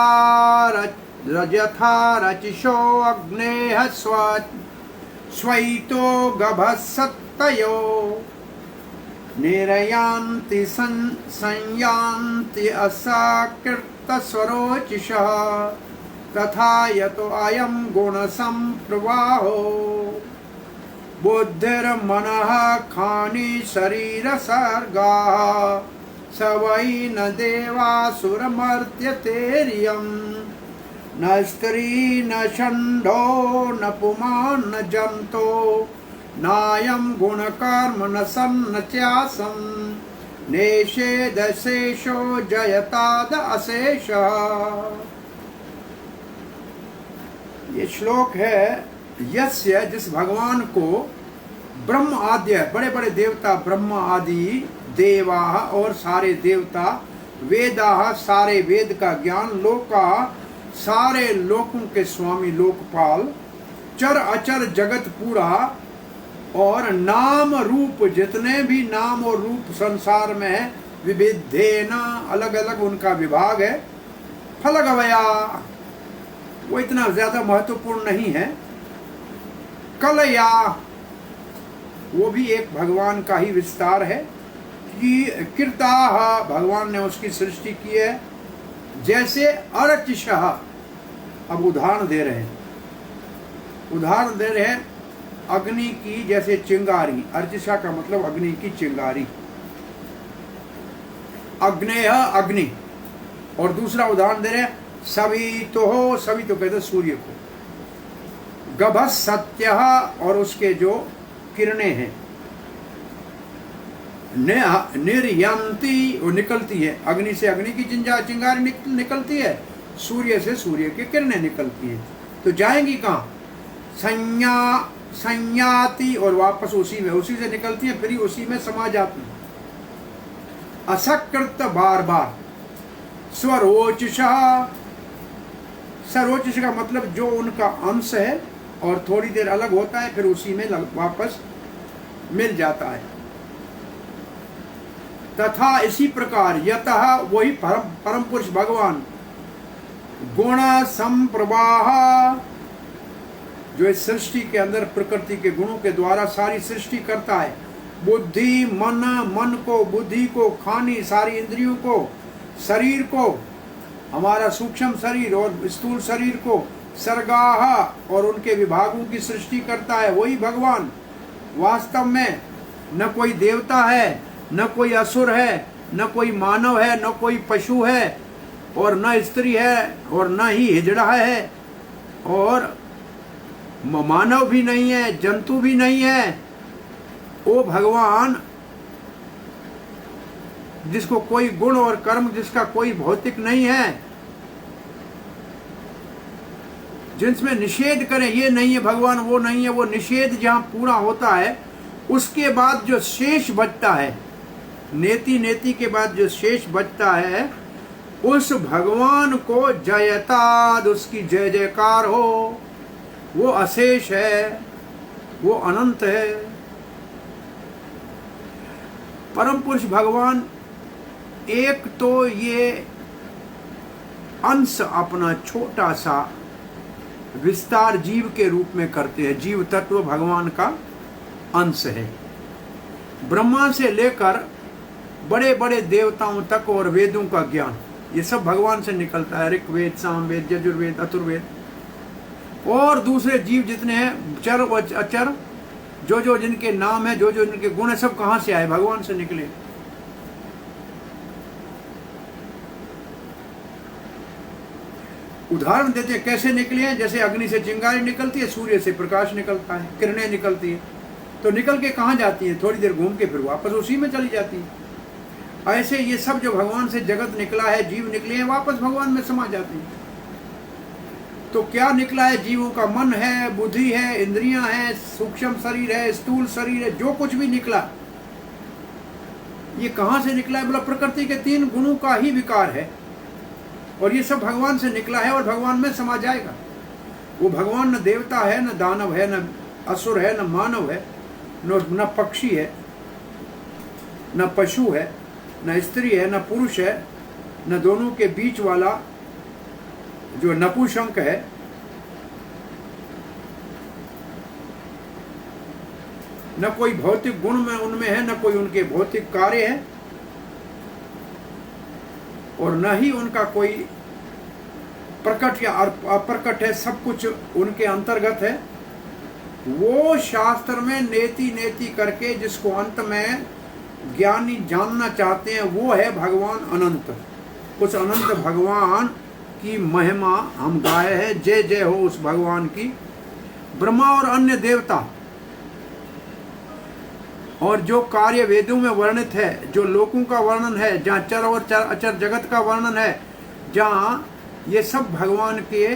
रचिषो अग्नेः स्वैतो गभस्सत्तयो निरयान्ति संयान्ति असाकृतस्वरोचिषः तथा यतो अयं गुणसम्प्रवाहो बुद्धिर्मनः खानि शरीरसर्गाः स वै न देवासुरमर्त्यतेर्यम् न स्त्री न षण्ढो न पुमान् न जन्तो नायं गुणकर्म न सन्न चासं नेषेदशेषो जयताद अशेषः। ये श्लोक है यस्य, जिस भगवान को ब्रह्म आद्य, बड़े बड़े देवता ब्रह्मा आदि, देवा और सारे देवता, वेदा सारे वेद का ज्ञान, लोका सारे लोकों के स्वामी लोकपाल, चर अचर जगत पूरा, और नाम रूप जितने भी नाम और रूप संसार में है, विविधेना अलग अलग उनका विभाग है। फलगवया वो इतना ज्यादा महत्वपूर्ण नहीं है। कलया वो भी एक भगवान का ही विस्तार है कि कीर्ताः भगवान ने उसकी सृष्टि की है। जैसे अर्चिषः, अब उदाहरण दे रहे हैं अग्नि की, जैसे चिंगारी, अर्चिषा का मतलब अग्नि की चिंगारी, अग्नेय अग्नि। और दूसरा उदाहरण दे रहे हैं सवितो, सवितो कहते सूर्य को, गभस सत्य, और उसके जो किरणें हैं, निर्यंती वो निकलती है, अग्नि से अग्नि की चिंगारी निकलती है, सूर्य से सूर्य की किरणें निकलती हैं। तो जाएंगी कहाँ? संयाति, और वापस उसी में, उसी से निकलती है, फिर उसी में समा जाती है। असकृत बार बार। स्वरोचिषः, स्वरोचिष का मतलब जो उनका अंश है और थोड़ी देर अलग होता है, फिर उसी में वापस मिल जाता है। तथा इसी प्रकार यतः, वही परम पुरुष भगवान, गुण संप्रवाह, जो इस सृष्टि के अंदर प्रकृति के गुणों के द्वारा सारी सृष्टि करता है। बुद्धि मन को, बुद्धि को, खानी सारी इंद्रियों को, शरीर को, हमारा सूक्ष्म शरीर और स्थूल शरीर को, सर्गाः और उनके विभागों की सृष्टि करता है वही भगवान। वास्तव में न कोई देवता है, न कोई असुर है, न कोई मानव है, न कोई पशु है, और न स्त्री है, और न ही हिजड़ा है, और मानव भी नहीं है, जंतु भी नहीं है। वो भगवान जिसको कोई गुण और कर्म, जिसका कोई भौतिक नहीं है, जिसमें निषेध करें, ये नहीं है भगवान, वो नहीं है, वो निषेध जहां पूरा होता है, उसके बाद जो शेष बचता है, नेति नेति के बाद जो शेष बचता है, उस भगवान को जयताद, उसकी जय जयकार हो, वो अशेष है, वो अनंत है। परम पुरुष भगवान एक तो ये अंश अपना छोटा सा विस्तार जीव के रूप में करते हैं। जीव तत्व भगवान का अंश है। ब्रह्मा से लेकर बड़े बड़े देवताओं तक और वेदों का ज्ञान, ये सब भगवान से निकलता है। ऋग्वेद, सामवेद, यजुर्वेद, अथुर्वेद और दूसरे जीव जितने हैं, चर और अचर, जो जिनके नाम है, जो जिनके गुण है, सब कहां से आए? भगवान से निकले। उदाहरण देते हैं कैसे निकले हैं। जैसे अग्नि से चिंगारी निकलती है, सूर्य से प्रकाश निकलता है, किरणें निकलती है, तो निकल के कहाँ जाती है? थोड़ी देर घूम के फिर वापस उसी में चली जाती है। ऐसे ये सब जो भगवान से जगत निकला है, जीव निकले हैं, वापस भगवान में समा जाते हैं। तो क्या निकला है? जीवों का मन है, बुद्धि है, इंद्रियां हैं, सूक्ष्म शरीर है, स्थूल शरीर है, जो कुछ भी निकला, ये कहां से निकला है? बोला प्रकृति के 3 गुणों का ही विकार है, और ये सब भगवान से निकला है और भगवान में समा जाएगा। वो भगवान न देवता है, न दानव है, न असुर है, न मानव है, न पक्षी है, न पशु है, न स्त्री है, न पुरुष है, न दोनों के बीच वाला जो नपुंसक है, न कोई भौतिक गुण में उनमें है, न कोई उनके भौतिक कार्य है, और न ही उनका कोई प्रकट या अप्रकट है। सब कुछ उनके अंतर्गत है। वो शास्त्र में नेति नेति करके जिसको अंत में ज्ञानी जानना चाहते हैं, वो है भगवान अनंत। उस अनंत भगवान की महिमा हम गाए हैं। जय जय हो उस भगवान की। ब्रह्मा और अन्य देवता और जो कार्य वेदों में वर्णित है, जो लोकों का वर्णन है, जहाँ चर और अचर जगत का वर्णन है, जहाँ ये सब भगवान के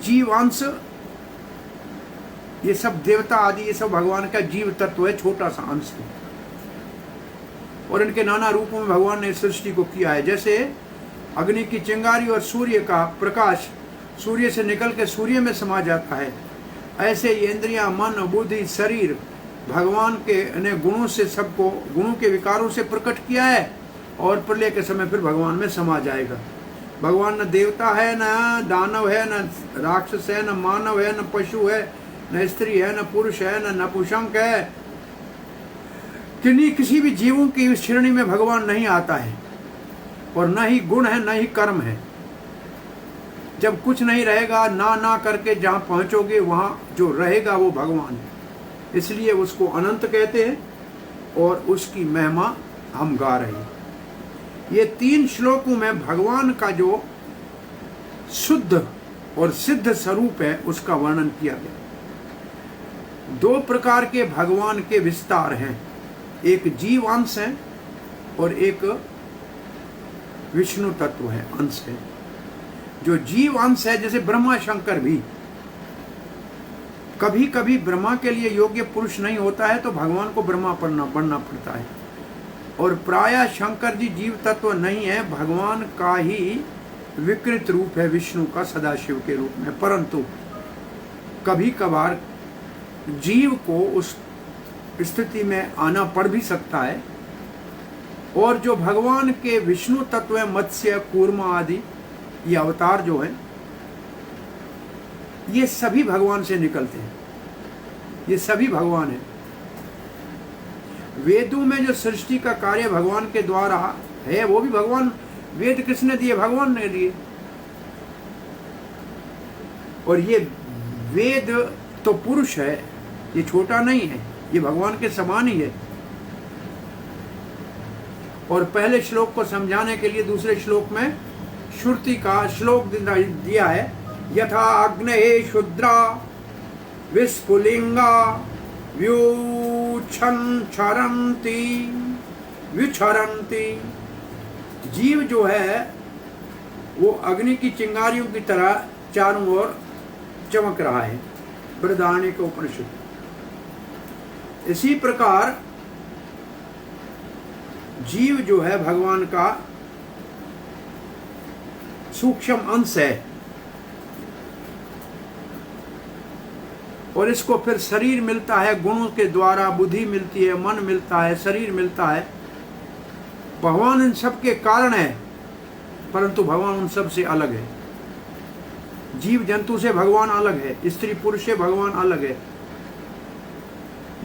जीवांश, ये सब देवता आदि, ये सब भगवान का जीव तत्व है, छोटा सा अंश है। और इनके नाना रूपों में भगवान ने सृष्टि को किया है। जैसे अग्नि की चिंगारी और सूर्य का प्रकाश सूर्य से निकल के सूर्य में समा जाता है, ऐसे ये इंद्रियां, मन, बुद्धि, शरीर भगवान के गुणों से, सबको गुणों के विकारों से प्रकट किया है, और प्रलय के समय फिर भगवान में समा जाएगा। भगवान न देवता है, न दानव है, न राक्षस है, न मानव है, न पशु है, न स्त्री है, न पुरुष है, न नपुंसक है। किसी भी जीवों की श्रेणी में भगवान नहीं आता है, और न ही गुण है, न ही कर्म है। जब कुछ नहीं रहेगा, ना करके जहाँ पहुँचोगे वहाँ जो रहेगा वो भगवान है। इसलिए उसको अनंत कहते हैं, और उसकी महिमा हम गा रहे हैं। ये 3 श्लोकों में भगवान का जो शुद्ध और सिद्ध स्वरूप है, उसका वर्णन किया गया। 2 प्रकार के भगवान के विस्तार हैं, एक जीव अंश है और एक विष्णु तत्व है, अंश है। जो जीव अंश है, जैसे ब्रह्मा शंकर भी, कभी कभी ब्रह्मा के लिए योग्य पुरुष नहीं होता है, तो भगवान को ब्रह्मा बनना पड़ता है। और प्रायः शंकर जी जीव तत्व नहीं है, भगवान का ही विकृत रूप है, विष्णु का, सदाशिव के रूप में। परंतु कभी कभार जीव को उस स्थिति में आना पड़ भी सकता है। और जो भगवान के विष्णु तत्व है, मत्स्य, कूर्मा आदि ये अवतार जो है, ये सभी भगवान से निकलते हैं, ये सभी भगवान हैं। वेदों में जो सृष्टि का कार्य भगवान के द्वारा है, वो भी भगवान, वेद किसने दिए? भगवान ने दिए। और ये वेद तो पुरुष है, ये छोटा नहीं है, ये भगवान के समान ही है। और पहले श्लोक को समझाने के लिए दूसरे श्लोक में श्रुति का श्लोक दिया है। यथा अग्ने शुद्रा विस्फुलिंगा व्यूछन् क्षरन्ति विचरन्ति। जीव जो है वो अग्नि की चिंगारियों की तरह चारों ओर चमक रहा है, बृहदारण्यक उपनिषद। इसी प्रकार जीव जो है भगवान का सूक्ष्म अंश है, और इसको फिर शरीर मिलता है गुणों के द्वारा, बुद्धि मिलती है, मन मिलता है, शरीर मिलता है। भगवान इन सब के कारण है, परंतु भगवान उन सब से अलग है। जीव जंतु से भगवान अलग है, स्त्री पुरुष से भगवान अलग है।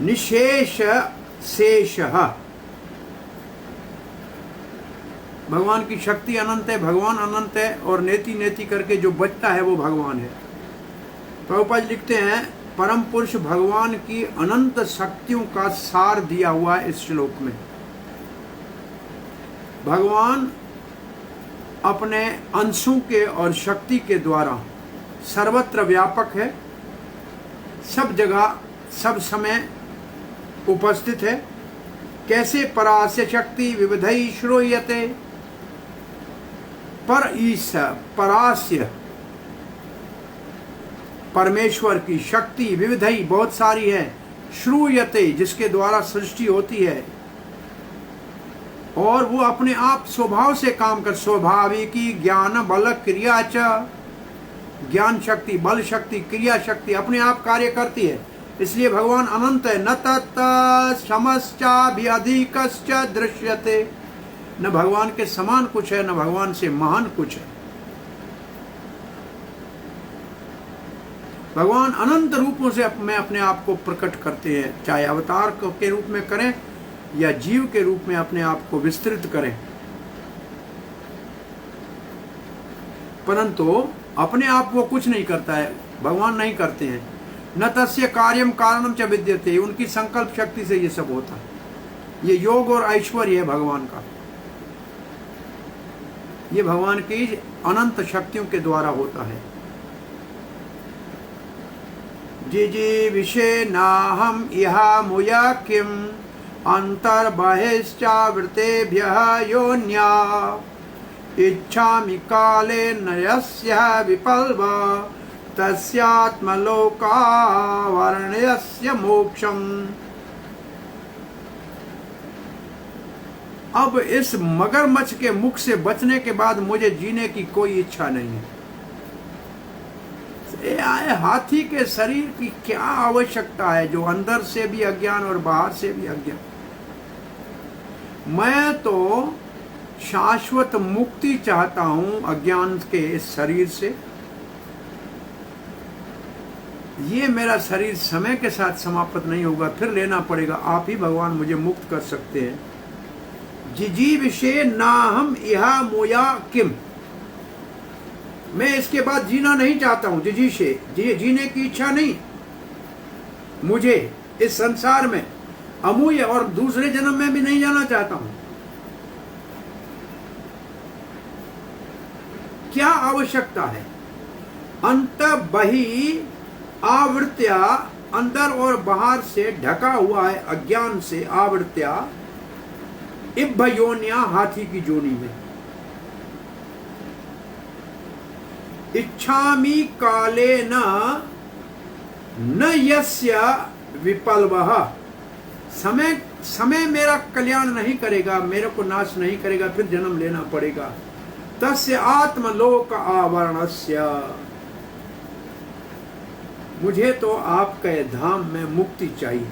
निशेष शेष, भगवान की शक्ति अनंत है, भगवान अनंत है, और नेति नेति करके जो बचता है वो भगवान है। प्रभुपाद जी लिखते हैं परम पुरुष भगवान की अनंत शक्तियों का सार दिया हुआ है इस श्लोक में। भगवान अपने अंशों के और शक्ति के द्वारा सर्वत्र व्यापक है, सब जगह सब समय उपस्थित है। कैसे परास्य शक्ति विविधई श्रूयते, पर ईश परास्य परमेश्वर की शक्ति विविधई बहुत सारी है, श्रूयते जिसके द्वारा सृष्टि होती है, और वो अपने आप स्वभाव से काम कर, स्वाभाविकी ज्ञान बल क्रिया च, ज्ञान शक्ति, बल शक्ति, क्रिया शक्ति अपने आप कार्य करती है। इसलिए भगवान अनंत है। न तत् समश्चाभ्यधिकश्च दृश्यते, न भगवान के समान कुछ है, न भगवान से महान कुछ है। भगवान अनंत रूपों से में अपने आप को प्रकट करते हैं, चाहे अवतार के रूप में करें या जीव के रूप में अपने आप को विस्तृत करें, परंतु अपने आप वो कुछ नहीं करता है, भगवान नहीं करते हैं। न तस्य कार्यम कारणम च विद्यते, उनकी संकल्प शक्ति से ये सब होता है। ये योग और ऐश्वर्य है भगवान का, ये भगवान की अनंत शक्तियों के द्वारा होता है। जिजी विषे नाहम इहा मुया किम अंतर्बहिश्चावृतेभ्यः योन्या इच्छामि काले न यस्य विपल्वा तस्यात्मलोकावरणस्य मोक्षम। अब इस मगरमच्छ के मुख से बचने के बाद मुझे जीने की कोई इच्छा नहीं है। हाथी के शरीर की क्या आवश्यकता है जो अंदर से भी अज्ञान और बाहर से भी अज्ञान। मैं तो शाश्वत मुक्ति चाहता हूं अज्ञान के इस शरीर से। ये मेरा शरीर समय के साथ समाप्त नहीं होगा, फिर लेना पड़ेगा। आप ही भगवान मुझे मुक्त कर सकते हैं। जिजी विषय ना हम इहा मोया किम, मैं इसके बाद जीना नहीं चाहता हूं। जिजी से जीने की इच्छा नहीं मुझे इस संसार में, अमूल्य, और दूसरे जन्म में भी नहीं जाना चाहता हूं। क्या आवश्यकता है? अंत बही आवृत्या, अंदर और बाहर से ढका हुआ है अज्ञान से। आवृत्या इब्ब योनिया, हाथी की जोनी में। इच्छामि काले न यस्य विपल्वः, समय मेरा कल्याण नहीं करेगा, मेरे को नाश नहीं करेगा, फिर जन्म लेना पड़ेगा। तस्य आत्मलोक आवरणस्य, मुझे तो आपके धाम में मुक्ति चाहिए।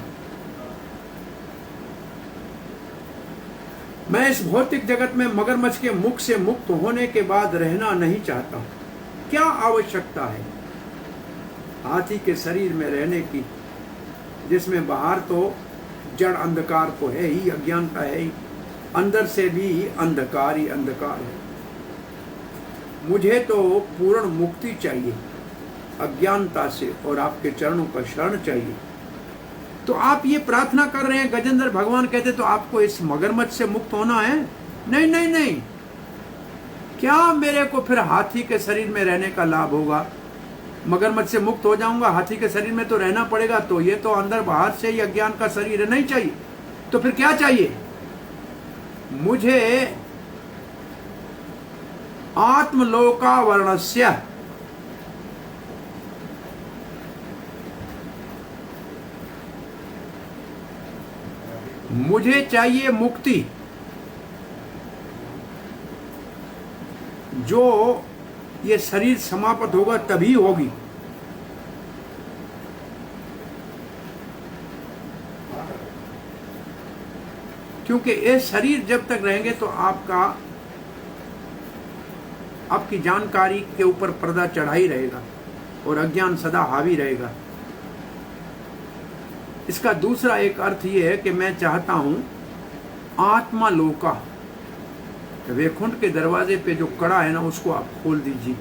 मैं इस भौतिक जगत में मगरमच्छ के मुख से मुक्त होने के बाद रहना नहीं चाहता हूं। क्या आवश्यकता है हाथी के शरीर में रहने की, जिसमें बाहर तो जड़ अंधकार तो है ही, अज्ञानता है ही, अंदर से भी अंधकार ही अंधकार है। मुझे तो पूर्ण मुक्ति चाहिए अज्ञानता से, और आपके चरणों का शरण चाहिए। तो आप ये प्रार्थना कर रहे हैं गजेंद्र, भगवान कहते तो आपको इस मगरमच्छ से मुक्त होना है? नहीं नहीं नहीं। क्या मेरे को फिर हाथी के शरीर में रहने का लाभ होगा? मगरमच्छ से मुक्त हो जाऊंगा, हाथी के शरीर में तो रहना पड़ेगा। तो ये तो अंदर बाहर से ही अज्ञान का शरीर है, नहीं चाहिए। तो फिर क्या चाहिए? मुझे आत्मलोकावर्णस्य मुझे चाहिए मुक्ति जो ये शरीर समाप्त होगा तभी होगी। क्योंकि ये शरीर जब तक रहेंगे तो आपकी जानकारी के ऊपर पर्दा चढ़ा ही रहेगा और अज्ञान सदा हावी रहेगा। इसका दूसरा एक अर्थ ये है कि मैं चाहता हूं आत्मा लोका, वैकुंठ के दरवाजे पे जो कड़ा है ना उसको आप खोल दीजिए।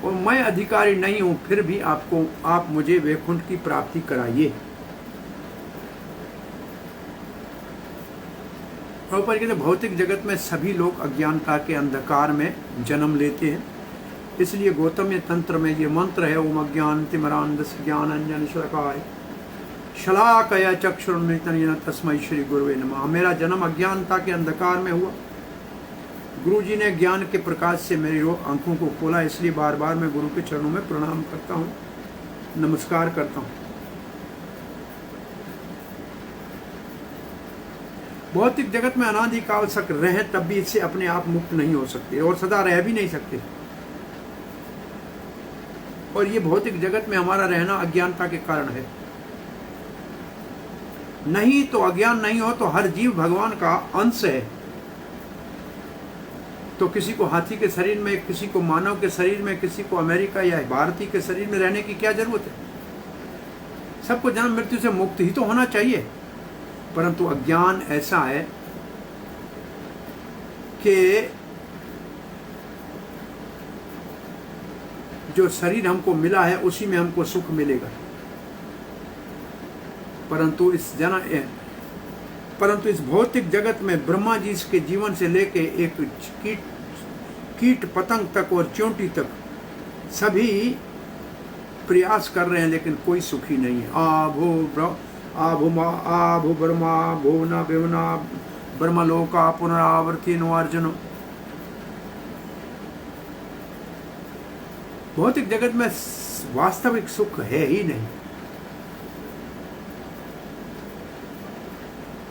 और मैं अधिकारी नहीं हूं, फिर भी आप मुझे वैकुंठ की प्राप्ति कराइए। प्रभुपाद कहते भौतिक जगत में सभी लोग अज्ञानता के अंधकार में जन्म लेते हैं। इसलिए गौतम तंत्र में ये मंत्र है, ओम अज्ञानतिमिरान्धस्य ज्ञानांजन शलाकाय शलाकया चक्षुरुन्मीलितं तस्मै श्री गुरुवे नमः। मेरा जन्म अज्ञानता के अंधकार में हुआ, गुरु जी ने ज्ञान के प्रकाश से मेरी आंखों को खोला। इसलिए बार बार मैं गुरु के चरणों में प्रणाम करता हूँ, नमस्कार करता हूँ। भौतिक जगत में अनादि काल तक रहे तब भी इससे अपने आप मुक्त नहीं हो सकते और सदा रह भी नहीं सकते। और ये भौतिक जगत में हमारा रहना अज्ञानता के कारण है। नहीं तो अज्ञान नहीं हो तो हर जीव भगवान का अंश है। तो किसी को हाथी के शरीर में, किसी को मानव के शरीर में, किसी को अमेरिका या भारतीय के शरीर में रहने की क्या जरूरत है? सबको जन्म मृत्यु से मुक्त ही तो होना चाहिए। परंतु अज्ञान ऐसा है कि जो शरीर हमको मिला है उसी में हमको सुख मिलेगा। परंतु इस भौतिक जगत में ब्रह्मा जी के जीवन से लेके एक कीट पतंग तक और चोंटी तक सभी प्रयास कर रहे हैं, लेकिन कोई सुखी नहीं है। आभु ब्रह्मा भुवना विवना ब्रह्मलोका पुनरावर्तिनो अर्जुन। भौतिक जगत में वास्तविक सुख है ही नहीं।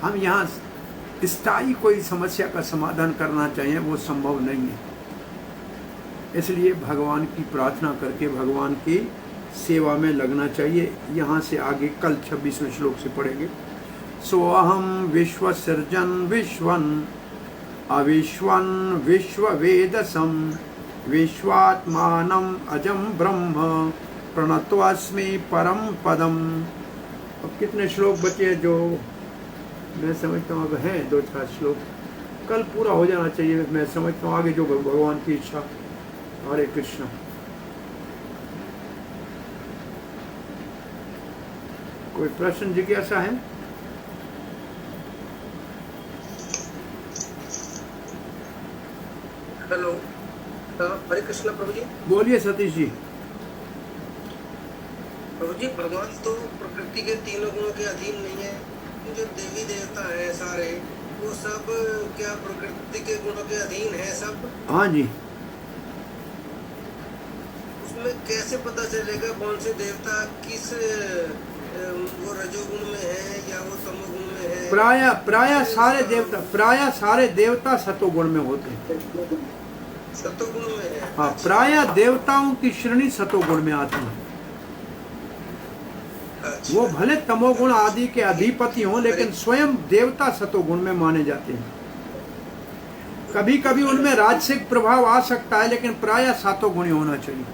हम यहाँ स्थायी कोई समस्या का समाधान करना चाहिए, वो संभव नहीं है। इसलिए भगवान की प्रार्थना करके भगवान की सेवा में लगना चाहिए। यहाँ से आगे कल 26वें श्लोक से पढ़ेंगे। सोऽहं विश्वसृजन् विश्वन् अविश्वन् विश्ववेदसं विश्वात्मानम् अजं ब्रह्म प्रणतोऽस्मि परम पदम। अब कितने श्लोक बचे जो मैं समझता हूँ अब हैं 2-4 श्लोक, कल पूरा हो जाना चाहिए। मैं समझता हूँ आगे जो भगवान की इच्छा। हरे कृष्ण। कोई प्रश्न जिज्ञासा है? हेलो, हरे कृष्ण प्रभु जी। बोलिए सतीश जी। प्रभु जी, भगवान तो प्रकृति के तीनों गुणों के अधीन नहीं है। जो देवी देवता है सारे, वो सब क्या प्रकृति के गुणों के अधीन है सब? हाँ जी। उसमें कैसे पता चलेगा कौन से देवता किस वो रजोगुण में है या वो तमोगुण में है? प्राय सारे देवता सतोगुण में होते हैं। सतोगुण में है? हाँ, प्राय देवताओं की श्रेणी सतोगुण में आती है। अच्छा। वो भले तमोगुण आदि के अधिपति हों, लेकिन स्वयं देवता सतोगुण में माने जाते हैं। कभी कभी उनमें राजसिक प्रभाव आ सकता है, लेकिन प्राय सतोगुणी होना चाहिए।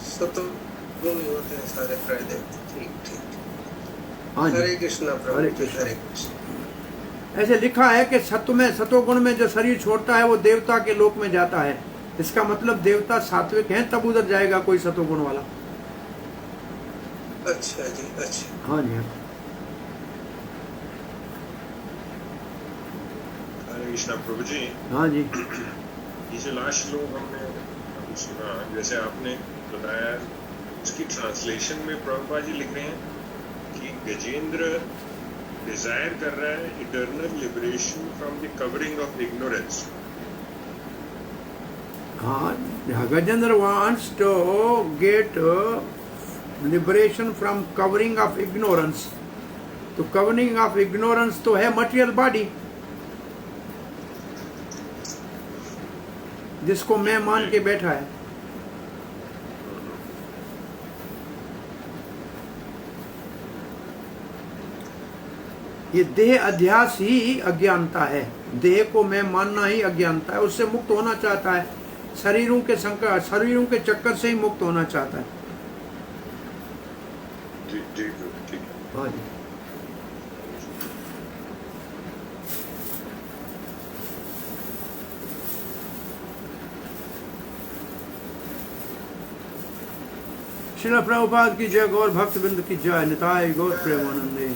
सतोगुणी होते हैं सारे प्राय देवता। ठीक ठीक। हाँ जी। हरे कृष्ण प्रभु। हरे कृष्ण। हरे कृष्ण। ऐसे लिखा है कि सतोगुण में जो शरीर छोड़ता है वो देवता के लोक में जाता है। इसका मतलब देवता सात्विक हैं तब उधर जाएगा कोई सतोगुण वाला। अच्छा जी, अच्छा। हाँ जी। हरे कृष्णा प्रभु जी। हाँ जी। ये जो लास्ट श्लोक हमने अभी सुना, जैसे आपने बताया, उसकी ट्रांसलेशन में प्रभुपाद जी लिख रहे हैं कि गजेंद्र डिजायर कर रहा है eternal liberation from the covering of ignorance. Gajendra wants to get liberation from covering of ignorance. तो covering of ignorance तो है material body, जिसको मैं मान के बैठा है। ये देह अध्यास ही अज्ञानता है, देह को मैं मानना ही अज्ञानता है। उससे मुक्त होना चाहता है, शरीरों के संकट, शरीरों के चक्कर से ही मुक्त होना चाहता है। जी जी ठीक है। हाँ जी। श्रील प्रभुपाद की जय, गौर भक्त बिंद की जय, निताय गौर प्रेमानंदे।